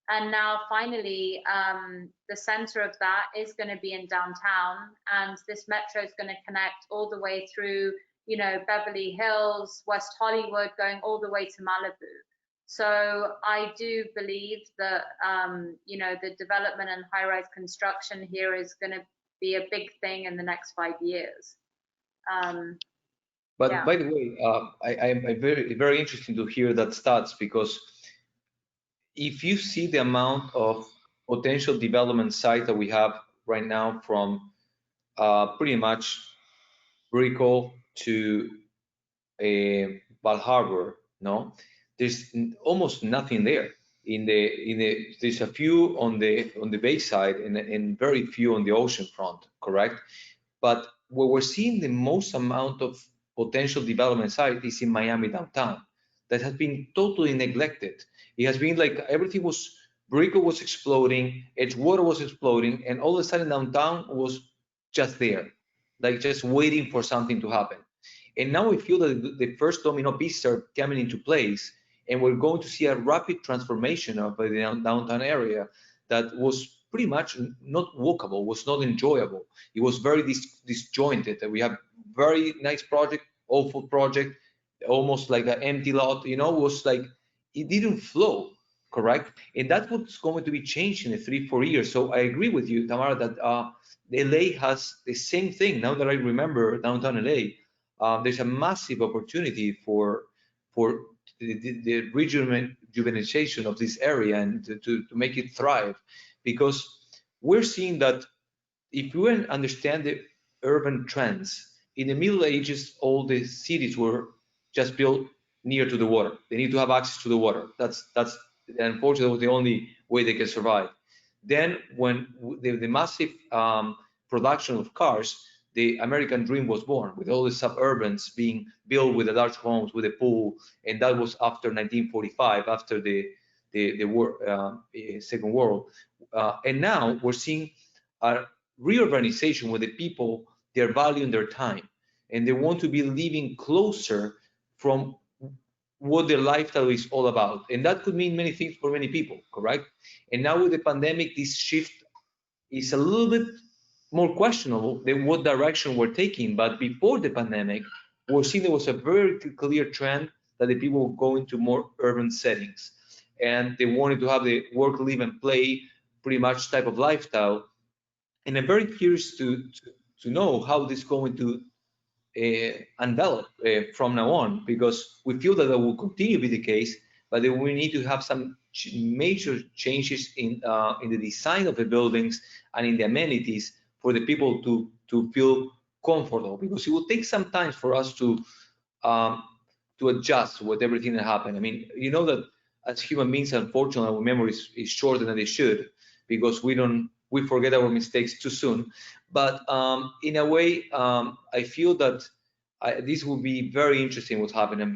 And now finally, the center of that is going to be in downtown, and this metro is going to connect all the way through, Beverly Hills, West Hollywood, going all the way to Malibu. So I do believe that, the development and high-rise construction here is going to be a big thing in the next 5 years. But yeah. by the way, I'm very, very interesting to hear that stats, because if you see the amount of potential development sites that we have right now, from pretty much Brickell to Bal Harbor, no, there's almost nothing there. There's a few on the bay side and very few on the ocean front, correct? But where we're seeing the most amount of potential development site is in Miami downtown. That has been totally neglected. It has been like everything was, Brickell was exploding, Edgewater was exploding, and all of a sudden downtown was just there, like just waiting for something to happen. And now we feel that the first domino pieces are coming into place, and we're going to see a rapid transformation of the downtown area that was pretty much not walkable, was not enjoyable. It was very disjointed. We have very nice project, awful project, almost like an empty lot, you know, it was like, it didn't flow, correct? And that's what's going to be changed in the 3-4 years. So I agree with you, Tamara, that LA has the same thing. Now that I remember downtown LA, there's a massive opportunity for the rejuvenation of this area and to make it thrive, because we're seeing that if you understand the urban trends, in the Middle Ages, all the cities were just built near to the water. They need to have access to the water. That's unfortunately the only way they can survive. Then when the massive production of cars, the American dream was born, with all the suburbans being built with the large homes, with a pool, and that was after 1945, after the Second World. And now we're seeing a reurbanization where the people, they're valuing their time, and they want to be living closer from what their lifestyle is all about. And that could mean many things for many people, correct? And now with the pandemic, this shift is a little bit more questionable than what direction we're taking. But before the pandemic, we're seeing there was a very clear trend that the people were going to more urban settings, and they wanted to have the work, live, and play pretty much type of lifestyle. And I'm very curious to know how this is going to envelop from now on, because we feel that will continue to be the case, but then we need to have some major changes in the design of the buildings and in the amenities for the people to feel comfortable, because it will take some time for us to adjust with everything that happened. I mean, you know that as human beings, unfortunately, our memory is shorter than they should, because we forget our mistakes too soon. But in a way, I feel that this will be very interesting what's happening.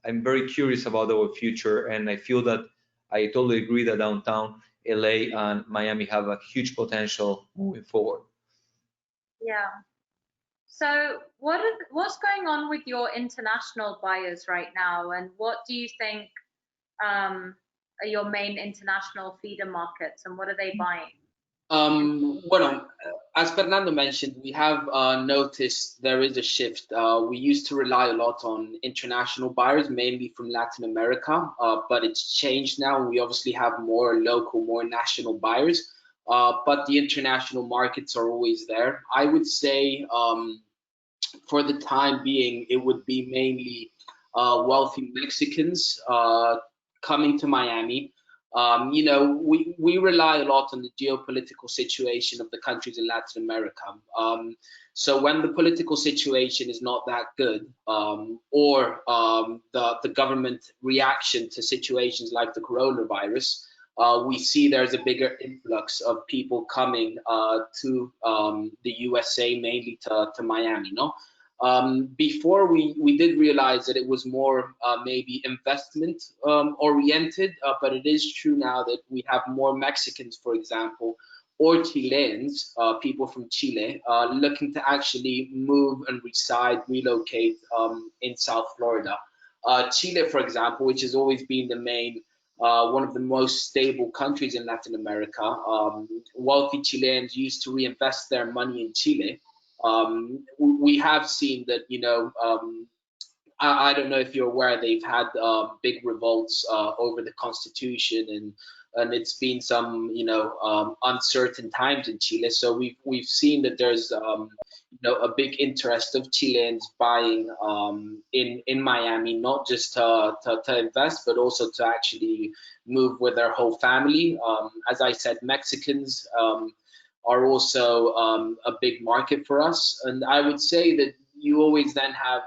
I'm very curious about our future, and I feel that I totally agree that downtown LA and Miami have a huge potential moving forward. Yeah. So what's going on with your international buyers right now, and what do you think are your main international feeder markets, and what are they buying? Well, as Fernando mentioned, we have noticed there is a shift. We used to rely a lot on international buyers, mainly from Latin America, but it's changed now. We obviously have more local, more national buyers, but the international markets are always there. I would say for the time being, it would be mainly wealthy Mexicans coming to Miami. You know, we rely a lot on the geopolitical situation of the countries in Latin America. So when the political situation is not that good, or the government reaction to situations like the coronavirus, we see there's a bigger influx of people coming to the USA, mainly to Miami, no? Before we did realize that it was more maybe investment oriented, but it is true now that we have more Mexicans, for example, or Chileans, people from Chile, looking to actually move and relocate in South Florida. Chile, for example, which has always been the main one of the most stable countries in Latin America. Wealthy Chileans used to reinvest their money in Chile. We have seen that, you know, I don't know if you're aware, they've had big revolts over the constitution, and it's been some, you know, uncertain times in Chile. So we've seen that there's you know, a big interest of Chileans buying in Miami, not just to invest, but also to actually move with their whole family. As I said, Mexicans are also a big market for us, and I would say that you always then have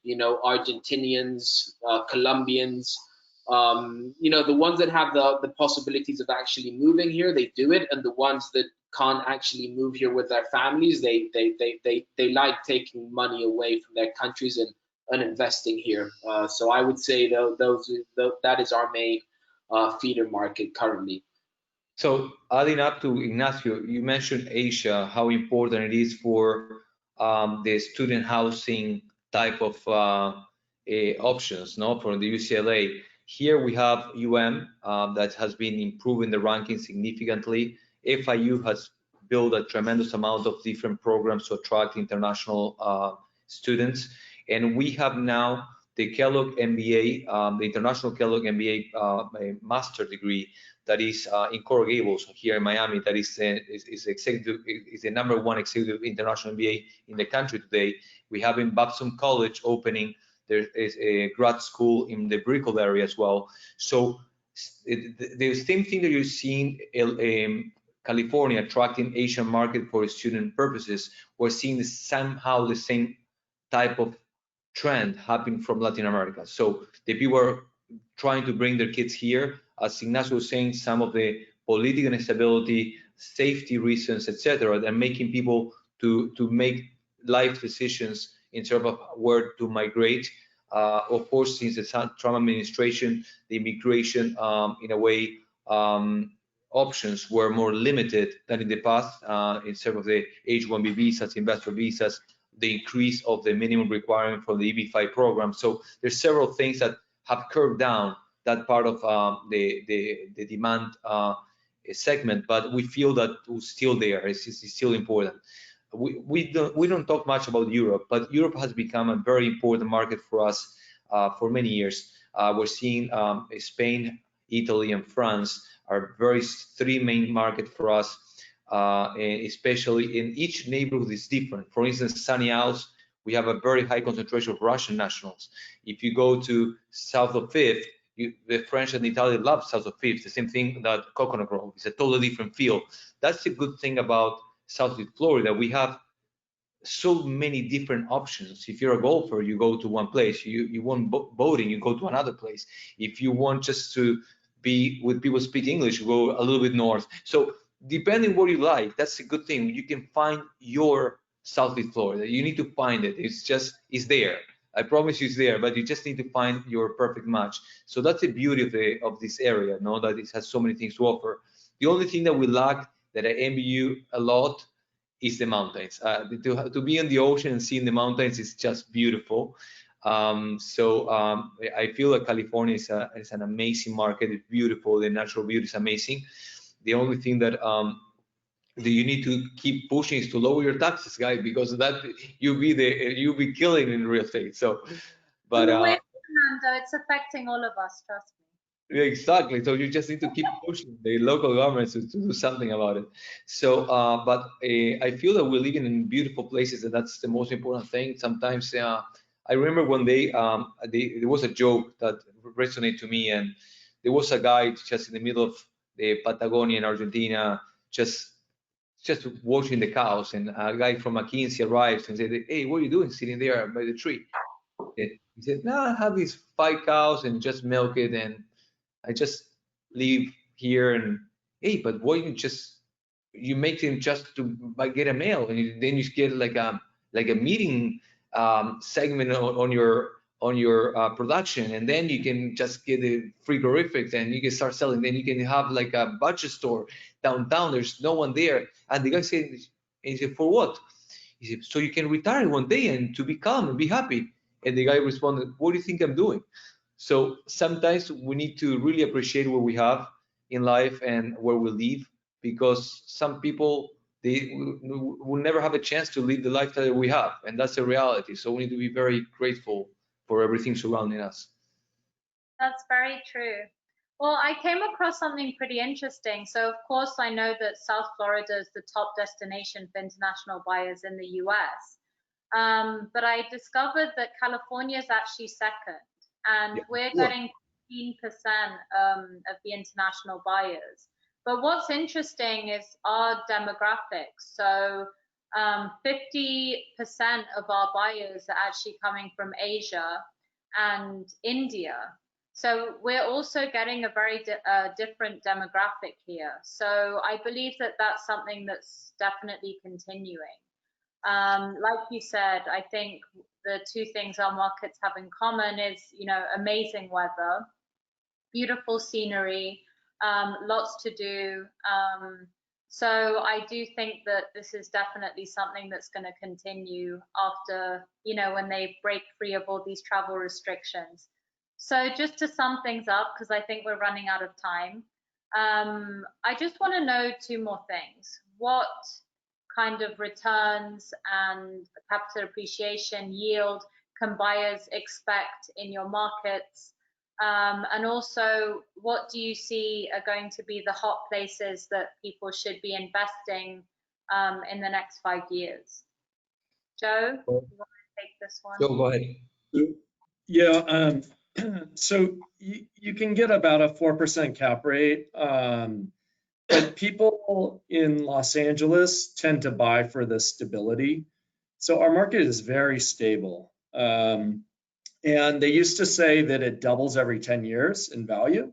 you know, Argentinians, Colombians, You know, the ones that have the possibilities of actually moving here, they do it, and the ones that can't actually move here with their families, they like taking money away from their countries and investing here. So I would say that is our main feeder market currently. So adding up to Ignacio, you mentioned Asia, how important it is for the student housing type of options, no, for the UCLA. Here we have that has been improving the ranking significantly. FIU has built a tremendous amount of different programs to attract international students, and we have now the Kellogg MBA, the International Kellogg MBA master degree that is in Coral Gables here in Miami. That is executive, is the #1 executive international MBA in the country today. We have in Babson College opening. There is a grad school in the Brickell area as well. So the same thing that you're seeing California attracting Asian market for student purposes, we're seeing somehow the same type of trend happening from Latin America. So the people are trying to bring their kids here. As Ignacio was saying, some of the political instability, safety reasons, etc., they're making people to make life decisions in terms of where to migrate. Of course, since the Trump administration, the immigration, in a way, options were more limited than in the past in terms of the H-1B visas, investor visas, the increase of the minimum requirement for the EB-5 program. So there's several things that have curbed down that part of the demand segment, but we feel that it's still there. It's still important. We don't talk much about Europe, but Europe has become a very important market for us for many years. We're seeing Spain, Italy, and France are three main markets for us, especially in each neighborhood is different. For instance, Sunny Isles, we have a very high concentration of Russian nationals. If you go to south of Fifth, the French and Italian love south of Fifth. The same thing that Coconut Grove. It's a totally different feel. That's the good thing about Southeast Florida. We have so many different options. If you're a golfer, you go to one place. You want boating, you go to another place. If you want just to be with people speak English, you go a little bit north. So depending what you like, that's a good thing. You can find your Southeast Florida. You need to find it. It's there. I promise you it's there, but you just need to find your perfect match. So that's the beauty of this area, no? That it has so many things to offer. The only thing that we lack, that I envy you a lot, is the mountains. To be in the ocean and seeing the mountains is just beautiful. I feel that California is an amazing market. It's beautiful. The natural beauty is amazing. The only thing that you need to keep pushing is to lower your taxes, guys, because that you'll be killing in real estate. So, but Fernando, it's affecting all of us. Trust me. Exactly. So you just need to keep pushing the local governments to do something about it. So, I feel that we're living in beautiful places, and that's the most important thing. Sometimes, I remember one day there was a joke that resonated to me, and there was a guy just in the middle of the Patagonia in Argentina, just watching the cows, and a guy from McKinsey arrives and said, "Hey, what are you doing sitting there by the tree?" And he said, "No, I have these 5 cows and just milk it, and I just live here." And hey, but why you make them just to get a mail, and then you get like a meeting segment on your production, and then you can just get a frigorific, and you can start selling. Then you can have like a budget store downtown. There's no one there, and the guy said, he said, "For what?" He said, "So you can retire one day and to be calm and be happy." And the guy responded, "What do you think I'm doing?" So sometimes we need to really appreciate what we have in life and where we live, because some people, they will never have a chance to live the lifestyle that we have, and that's a reality. So we need to be very grateful for everything surrounding us. That's very true. Well, I came across something pretty interesting. So, of course, I know that South Florida is the top destination for international buyers in the US. But I discovered that California is actually second, and we're getting 15% of the international buyers. But what's interesting is our demographics. So 50% of our buyers are actually coming from Asia and India. So we're also getting a very different demographic here. So I believe that that's something that's definitely continuing. Like you said, I think the two things our markets have in common is, you know, amazing weather, beautiful scenery, lots to do. So I do think that this is definitely something that's going to continue after, you know, when they break free of all these travel restrictions. So just to sum things up, because I think we're running out of time, I just want to know two more things. What kind of returns and capital appreciation yield can buyers expect in your markets? And also, what do you see are going to be the hot places that people should be investing in the next 5 years? Joe, you want to take this one? Joe, go ahead. Yeah, so you can get about a 4% cap rate, but people in Los Angeles tend to buy for the stability. So our market is very stable. And they used to say that it doubles every 10 years in value.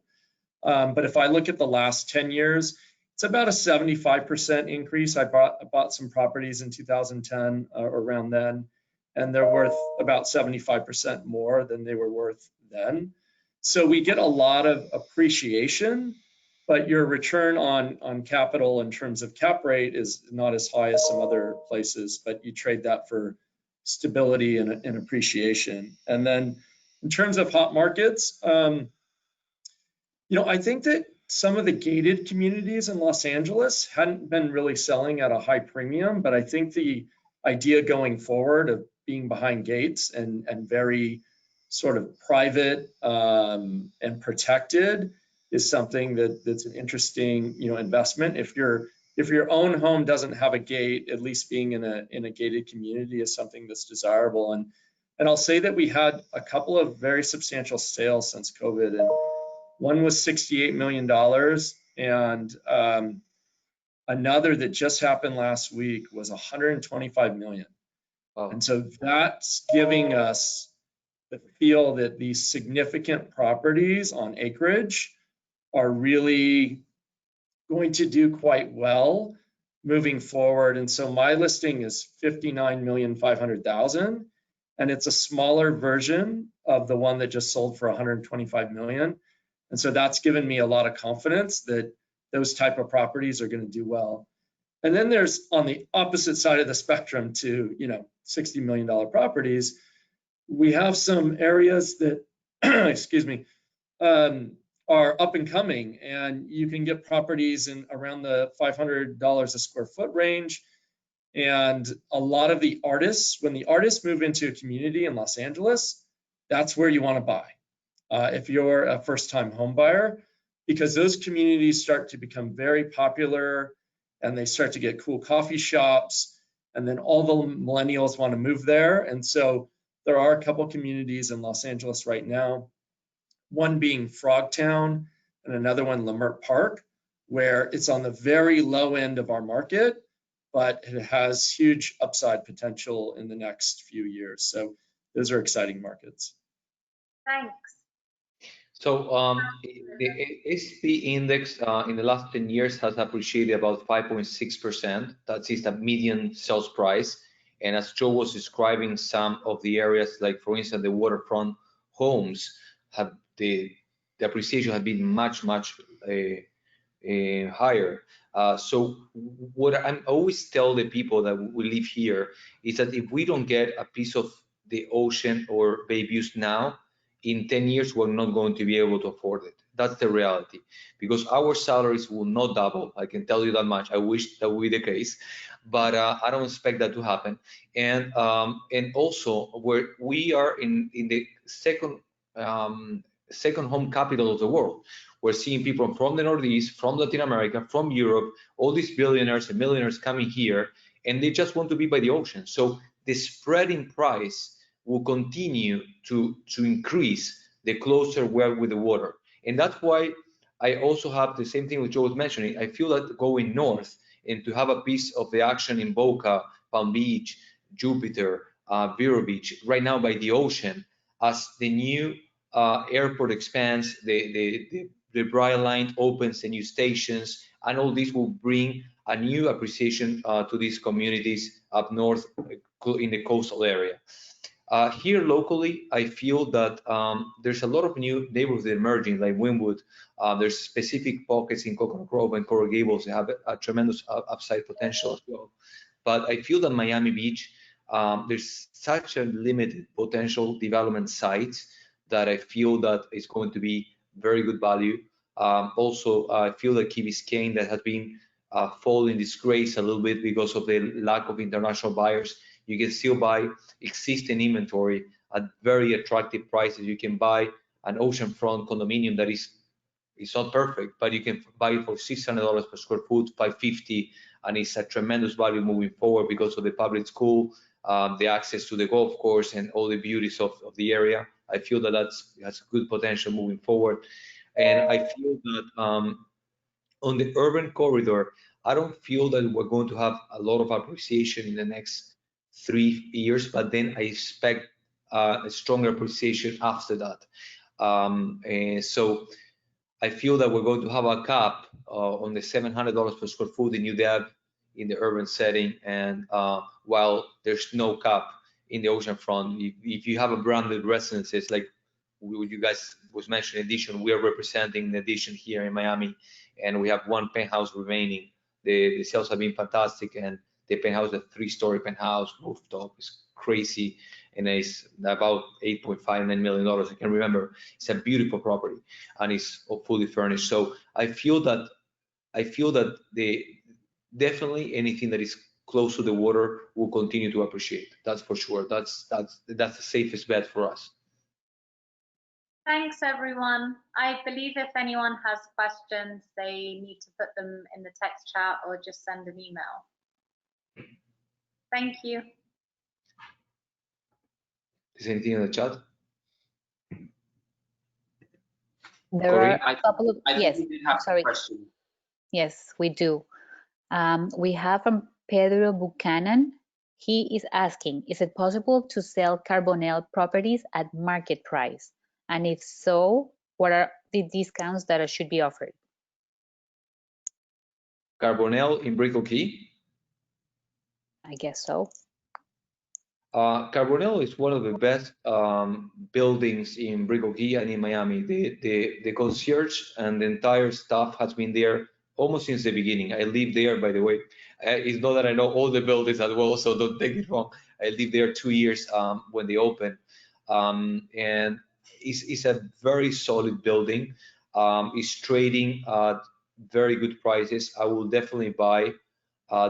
But if I look at the last 10 years, it's about a 75% increase. I bought some properties in 2010 or around then, and they're worth about 75% more than they were worth then. So we get a lot of appreciation, but your return on capital in terms of cap rate is not as high as some other places, but you trade that for stability and appreciation. And then in terms of hot markets, you know, I think that some of the gated communities in Los Angeles hadn't been really selling at a high premium, but I think the idea going forward of being behind gates and very sort of private and protected is something that's an interesting, you know, investment. If your own home doesn't have a gate, at least being in a gated community is something that's desirable. And I'll say that we had a couple of very substantial sales since COVID, and one was $68 million, and another that just happened last week was $125 million. Wow. And so that's giving us the feel that these significant properties on acreage are really going to do quite well moving forward. And so my listing is $59,500,000, and it's a smaller version of the one that just sold for $125 million. And so that's given me a lot of confidence that those type of properties are going to do well. And then there's on the opposite side of the spectrum to, you know, $60 million properties, we have some areas that, excuse me, are up and coming, and you can get properties in around the $500 a square foot range. And a lot of the artists, when the artists move into a community in Los Angeles, that's where you want to buy. If you're a first-time home buyer, because those communities start to become very popular and they start to get cool coffee shops, and then all the millennials want to move there. And so there are a couple communities in Los Angeles right now, one being Frogtown and another one Leimert Park, where it's on the very low end of our market, but it has huge upside potential in the next few years. So those are exciting markets. Thanks. So the SoBe index in the last 10 years has appreciated about 5.6%. That is the median sales price. And as Joe was describing, some of the areas, like for instance, the waterfront homes, have the appreciation has been much higher. So what I always tell the people that we live here is that if we don't get a piece of the ocean or bay views now, in 10 years, we're not going to be able to afford it. That's the reality, because our salaries will not double. I can tell you that much. I wish that would be the case, but I don't expect that to happen. And also, where we are in the second home capital of the world, we're seeing people from the Northeast, from Latin America, from Europe, all these billionaires and millionaires coming here, and they just want to be by the ocean. So the spread in price will continue to increase the closer we're with the water. And that's why I also have the same thing which Joe was mentioning. I feel that going north and to have a piece of the action in Boca, Palm Beach, Jupiter, Vero Beach, right now by the ocean, as the new airport expands, the Bright Line opens the new stations, and all this will bring a new appreciation to these communities up north in the coastal area. Here locally, I feel that there's a lot of new neighborhoods emerging, like Wynwood. There's specific pockets in Coconut Grove and Coral Gables that have a tremendous upside potential as well. But I feel that Miami Beach, there's such a limited potential development sites that I feel that it's going to be very good value. Also, I feel that Key Biscayne, that has been falling disgrace a little bit because of the lack of international buyers, you can still buy existing inventory at very attractive prices. You can buy an oceanfront condominium that is not perfect, but you can buy it for $600 per square foot, $550, and it's a tremendous value moving forward because of the public school, the access to the golf course, and all the beauties of the area. I feel that has good potential moving forward. And I feel that on the urban corridor, I don't feel that we're going to have a lot of appreciation in the next 3 years, but then I expect a stronger appreciation after that. And so I feel that we're going to have a cap on the $700 per square foot in UDEV in the urban setting, and while there's no cap in the oceanfront. If you have a branded residences, like you guys was mentioning Edition, we are representing the Edition here in Miami, and we have one penthouse remaining. The sales have been fantastic, and the penthouse, a 3-story penthouse, rooftop, is crazy, and it's about $8.59 million. I can remember. It's a beautiful property, and it's fully furnished. So I feel that definitely anything that is close to the water will continue to appreciate. That's for sure. That's the safest bet for us. Thanks, everyone. I believe if anyone has questions, they need to put them in the text chat or just send an email. Thank you. Is anything in the chat? There Corey? are a couple of, yes, we did have sorry. a question. Yes, we do. We have from Pedro Buchanan. He is asking, is it possible to sell Carbonell properties at market price? And if so, what are the discounts that should be offered? Carbonell in Brickell Key? I guess so. Carbonell is one of the best buildings in Brickell Key and in Miami. The concierge and the entire staff has been there almost since the beginning. I live there, by the way. It's not that I know all the buildings as well, so don't take it wrong. I lived there 2 years when they opened. And it's a very solid building. It's trading at very good prices. I will definitely buy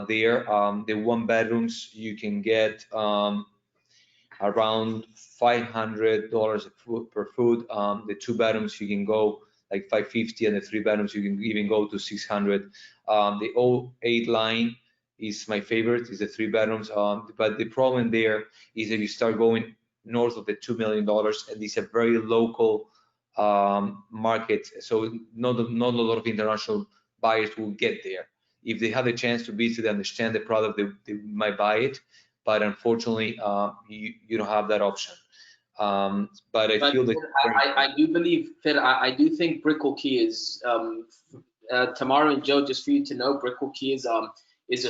there. The 1-bedrooms you can get around $500 per foot. The 2-bedrooms you can go like $550, and the 3-bedrooms you can even go to $600. The 08 line is my favorite. Is the 3-bedrooms. But the problem there is that you start going north of the $2 million, and it's a very local market. So not a lot of international buyers will get there. If they have the chance to visit, understand the product, they might buy it. But unfortunately, you don't have that option. But I feel that I do believe, Phil, I do think Brickell Key is Tamara and Joe, just for you to know, Brickell Key is a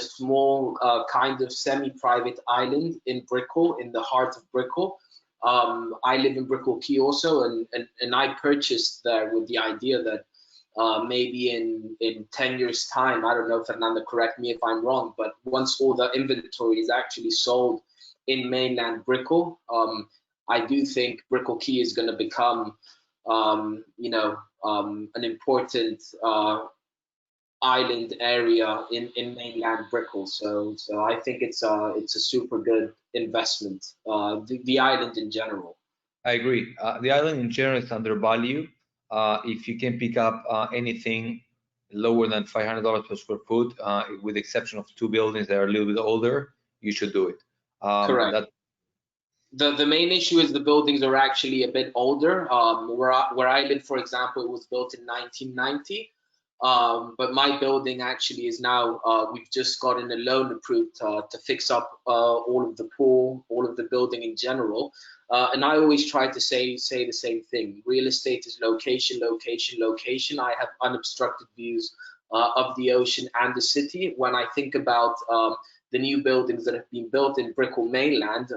small kind of semi-private island in Brickell, in the heart of Brickell. I live in Brickell Key also, and I purchased there with the idea that maybe in 10 years time, I don't know, Fernando, correct me if I'm wrong, but once all the inventory is actually sold in mainland Brickell, I do think Brickell Key is going to become, an important island area in mainland Brickell. So I think it's a super good investment. The island in general. I agree. The island in general is undervalued. If you can pick up anything lower than $500 per square foot, with the exception of 2 buildings that are a little bit older, you should do it. Correct. The main issue is the buildings are actually a bit older. Where I live, for example, it was built in 1990. But my building actually is now, we've just gotten a loan approved to fix up all of the pool, all of the building in general. And I always try to say the same thing. Real estate is location, location, location. I have unobstructed views of the ocean and the city. When I think about the new buildings that have been built in Brickell mainland,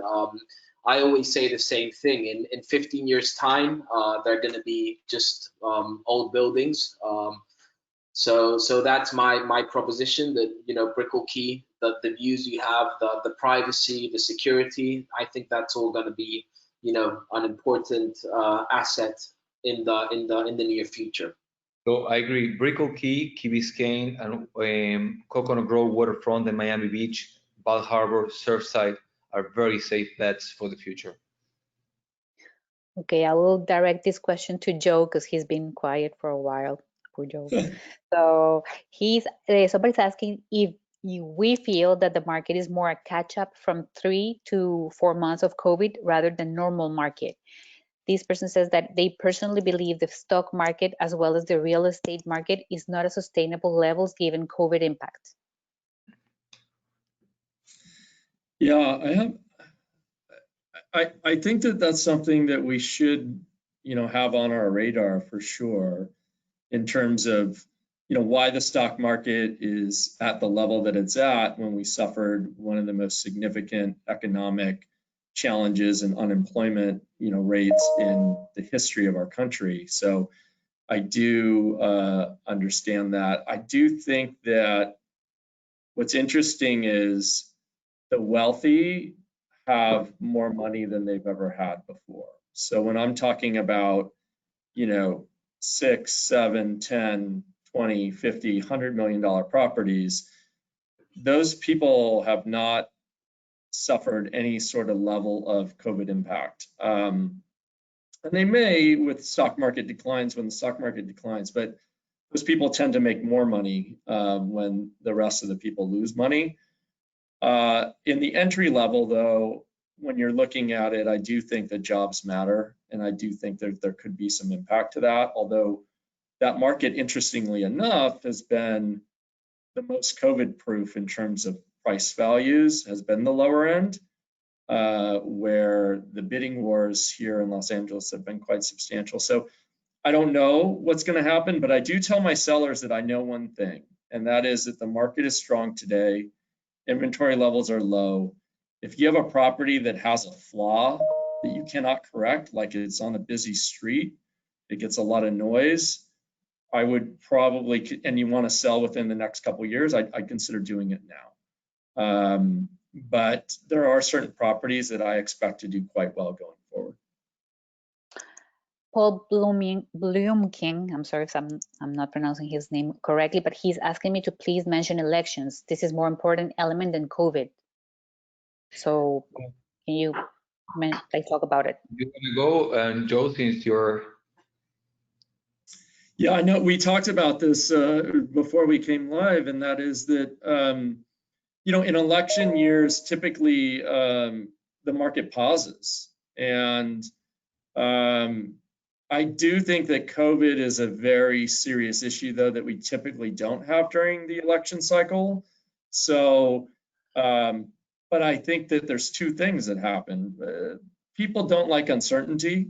I always say the same thing. In 15 years' time, they're going to be just old buildings. So that's my proposition, that, you know, Brickell Key, the views you have, the privacy, the security, I think that's all going to be, you know, an important asset in the near future. So I agree. Brickell Key, Key Biscayne, and Coconut Grove waterfront and Miami Beach, Bal Harbor, Surfside are very safe bets for the future. Okay, I will direct this question to Joe because he's been quiet for a while. Poor Joe. So somebody's asking if we feel that the market is more a catch-up from 3 to 4 months of COVID rather than normal market. This person says that they personally believe the stock market as well as the real estate market is not at sustainable levels given COVID impact. Yeah, I think that that's something that we should, you know, have on our radar for sure, in terms of, you know, why the stock market is at the level that it's at when we suffered one of the most significant economic challenges and unemployment, you know, rates in the history of our country. So I do understand that. I do think that what's interesting is the wealthy have more money than they've ever had before. So when I'm talking about, you know, 6, 7, 10, 20, 50, $100 million properties, those people have not suffered any sort of level of COVID impact. And they may with stock market declines when the stock market declines, but those people tend to make more money when the rest of the people lose money. In the entry level, though, when you're looking at it, I do think that jobs matter, and I do think that there could be some impact to that, although that market, interestingly enough, has been the most COVID-proof in terms of price values, has been the lower end, where the bidding wars here in Los Angeles have been quite substantial. So I don't know what's going to happen, but I do tell my sellers that I know one thing, and that is that the market is strong today. Inventory levels are low. If you have a property that has a flaw that you cannot correct, like it's on a busy street, it gets a lot of noise, I would probably, and you want to sell within the next couple of years, I'd consider doing it now. But there are certain properties that I expect to do quite well going forward. Paul Bloomking, I'm sorry if I'm not pronouncing his name correctly, but he's asking me to please mention elections. This is more important element than COVID. So can you talk about it? You want to go, and Joe, since you're... Yeah, I know we talked about this before we came live, and that is that, you know, in election years, typically the market pauses. And I do think that COVID is a very serious issue, though, that we typically don't have during the election cycle. So, but I think that there's two things that happen. People don't like uncertainty.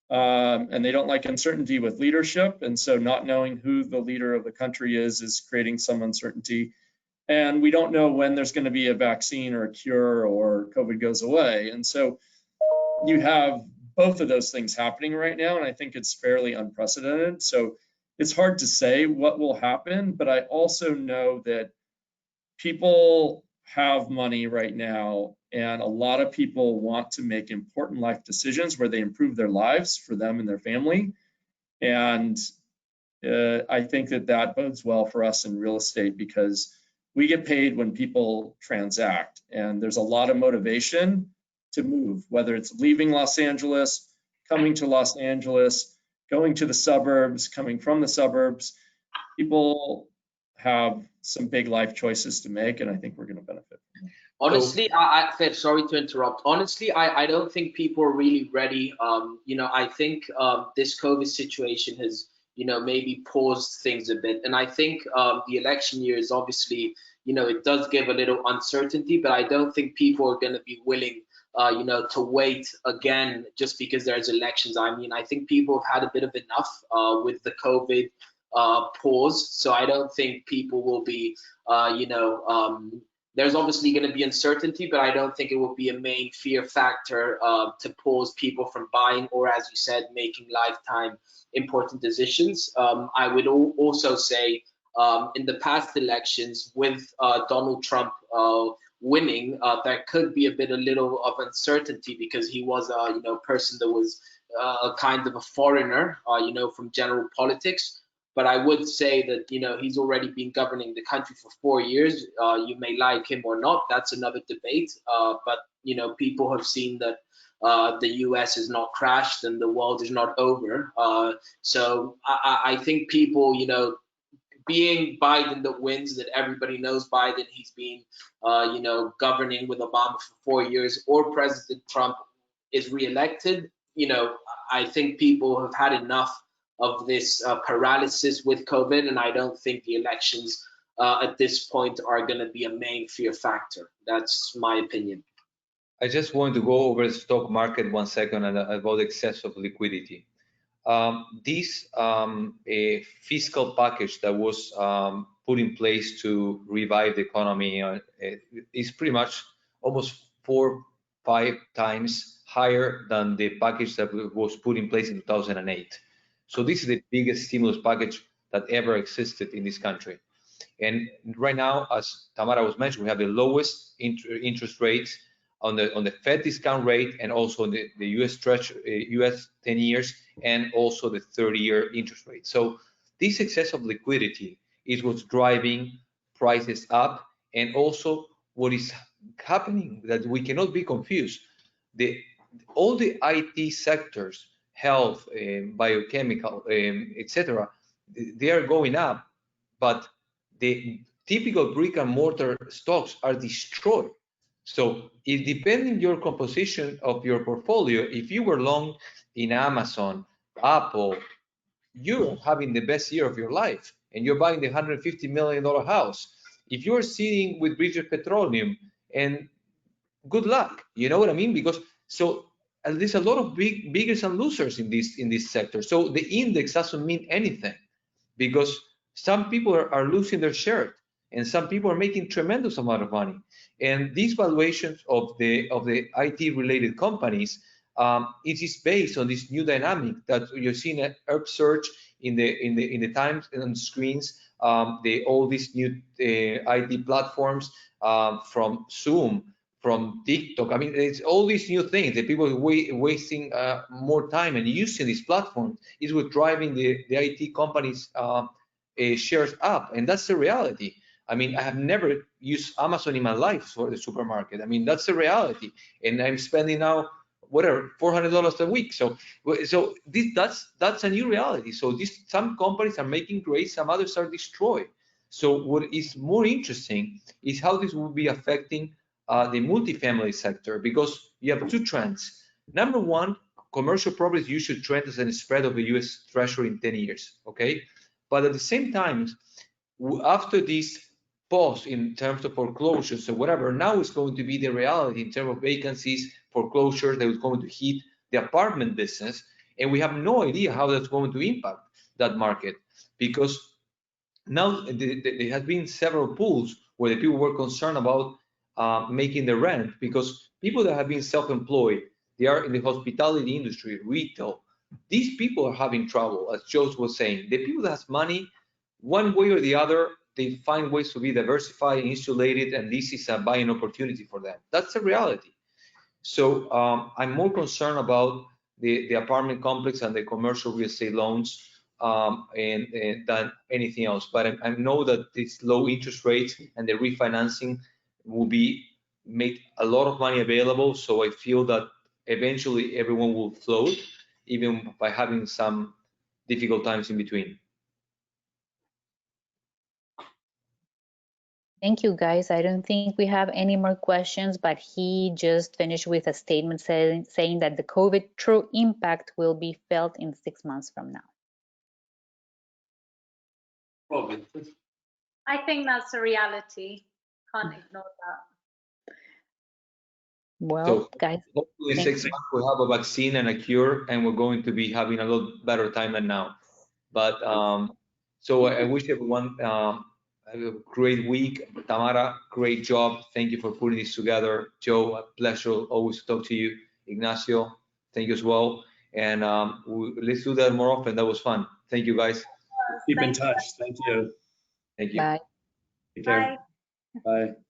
And they don't like uncertainty with leadership. And so not knowing who the leader of the country is creating some uncertainty. And we don't know when there's going to be a vaccine or a cure or COVID goes away. And so you have both of those things happening right now. And I think it's fairly unprecedented. So it's hard to say what will happen, but I also know that people have money right now, and a lot of people want to make important life decisions where they improve their lives for them and their family. And I think that that bodes well for us in real estate because we get paid when people transact, and there's a lot of motivation to move, whether it's leaving Los Angeles, coming to Los Angeles, going to the suburbs, coming from the suburbs. People have some big life choices to make, and I think we're going to benefit from them. Honestly, sorry to interrupt. Honestly, I don't think people are really ready. You know, I think this COVID situation has, you know, maybe paused things a bit. And I think the election year is obviously, you know, it does give a little uncertainty, but I don't think people are going to be willing to wait again just because there's elections. I mean, I think people have had a bit of enough with the COVID pause. So I don't think people will be, there's obviously going to be uncertainty, but I don't think it will be a main fear factor to pause people from buying or, as you said, making lifetime important decisions. I would also say in the past elections with Donald Trump winning, there could be a little of uncertainty because he was a person that was kind of a foreigner, from general politics. But I would say that he's already been governing the country for 4 years. You may like him or not, that's another debate. But people have seen that the US is not crashed and the world is not over. So I think people, being Biden that wins, that everybody knows Biden, he's been, governing with Obama for 4 years, or President Trump is reelected. I think people have had enough of this paralysis with COVID, and I don't think the elections at this point are going to be a main fear factor. That's my opinion. I just want to go over the stock market 1 second and about excess of liquidity. This fiscal package that was put in place to revive the economy is pretty much almost 4 or 5 times higher than the package that was put in place in 2008. So this is the biggest stimulus package that ever existed in this country. And right now, as Tamara was mentioning, we have the lowest interest rates on the Fed discount rate, and also the US US 10 years, and also the 30-year interest rate. So this excess of liquidity is what's driving prices up, and also what is happening that we cannot be confused. All the IT sectors, health, biochemical, etc., they are going up, but the typical brick and mortar stocks are destroyed. So it depending your composition of your portfolio, if you were long in Amazon, Apple, you're having the best year of your life, and you're buying the $150 million house. If you're sitting with British Petroleum, and good luck, you know what I mean? Because there's a lot of biggers and losers in this sector. So the index doesn't mean anything, because some people are losing their shirt, and some people are making tremendous amount of money. And these valuations of the IT related companies, it is based on this new dynamic that you're seeing an upsurge in the times and screens. All these new IT platforms, from Zoom, from TikTok. I mean, it's all these new things that people are wasting more time and using these platforms is what driving the IT companies shares up, and that's the reality. I mean, I have never used Amazon in my life for the supermarket. I mean, that's the reality, and I'm spending now whatever $400 a week. So that's a new reality. So some companies are making great, some others are destroyed. So what is more interesting is how this will be affecting the multifamily sector, because you have two trends. Number one, commercial properties usually trend as a spread of the U.S. Treasury in 10 years, okay? But at the same time, after this pause in terms of foreclosures or whatever, now it's going to be the reality in terms of vacancies, foreclosures that is going to hit the apartment business, and we have no idea how that's going to impact that market, because now there has been several polls where the people were concerned about making the rent, because people that have been self-employed, they are in the hospitality industry, retail, these people are having trouble, as Joe was saying. The people that has money, one way or the other, they find ways to be diversified, insulated, and this is a buying opportunity for them. That's the reality. So I'm more concerned about the apartment complex and the commercial real estate loans and than anything else. But I know that these low interest rates and the refinancing will make a lot of money available. So I feel that eventually everyone will float, even by having some difficult times in between. Thank you, guys. I don't think we have any more questions, but he just finished with a statement saying that the COVID true impact will be felt in 6 months from now. I think that's a reality. Can't ignore that. Well, So guys, hopefully in thanks. 6 months we'll have a vaccine and a cure, and we're going to be having a lot better time than now. But so I wish everyone have a great week. Tamara, great job. Thank you for putting this together. Joe, a pleasure always to talk to you. Ignacio, thank you as well. And let's do that more often. That was fun. Thank you, guys. Keep in Thank you. touch. Thank you. Thank you. Bye. Take care. Bye. Bye.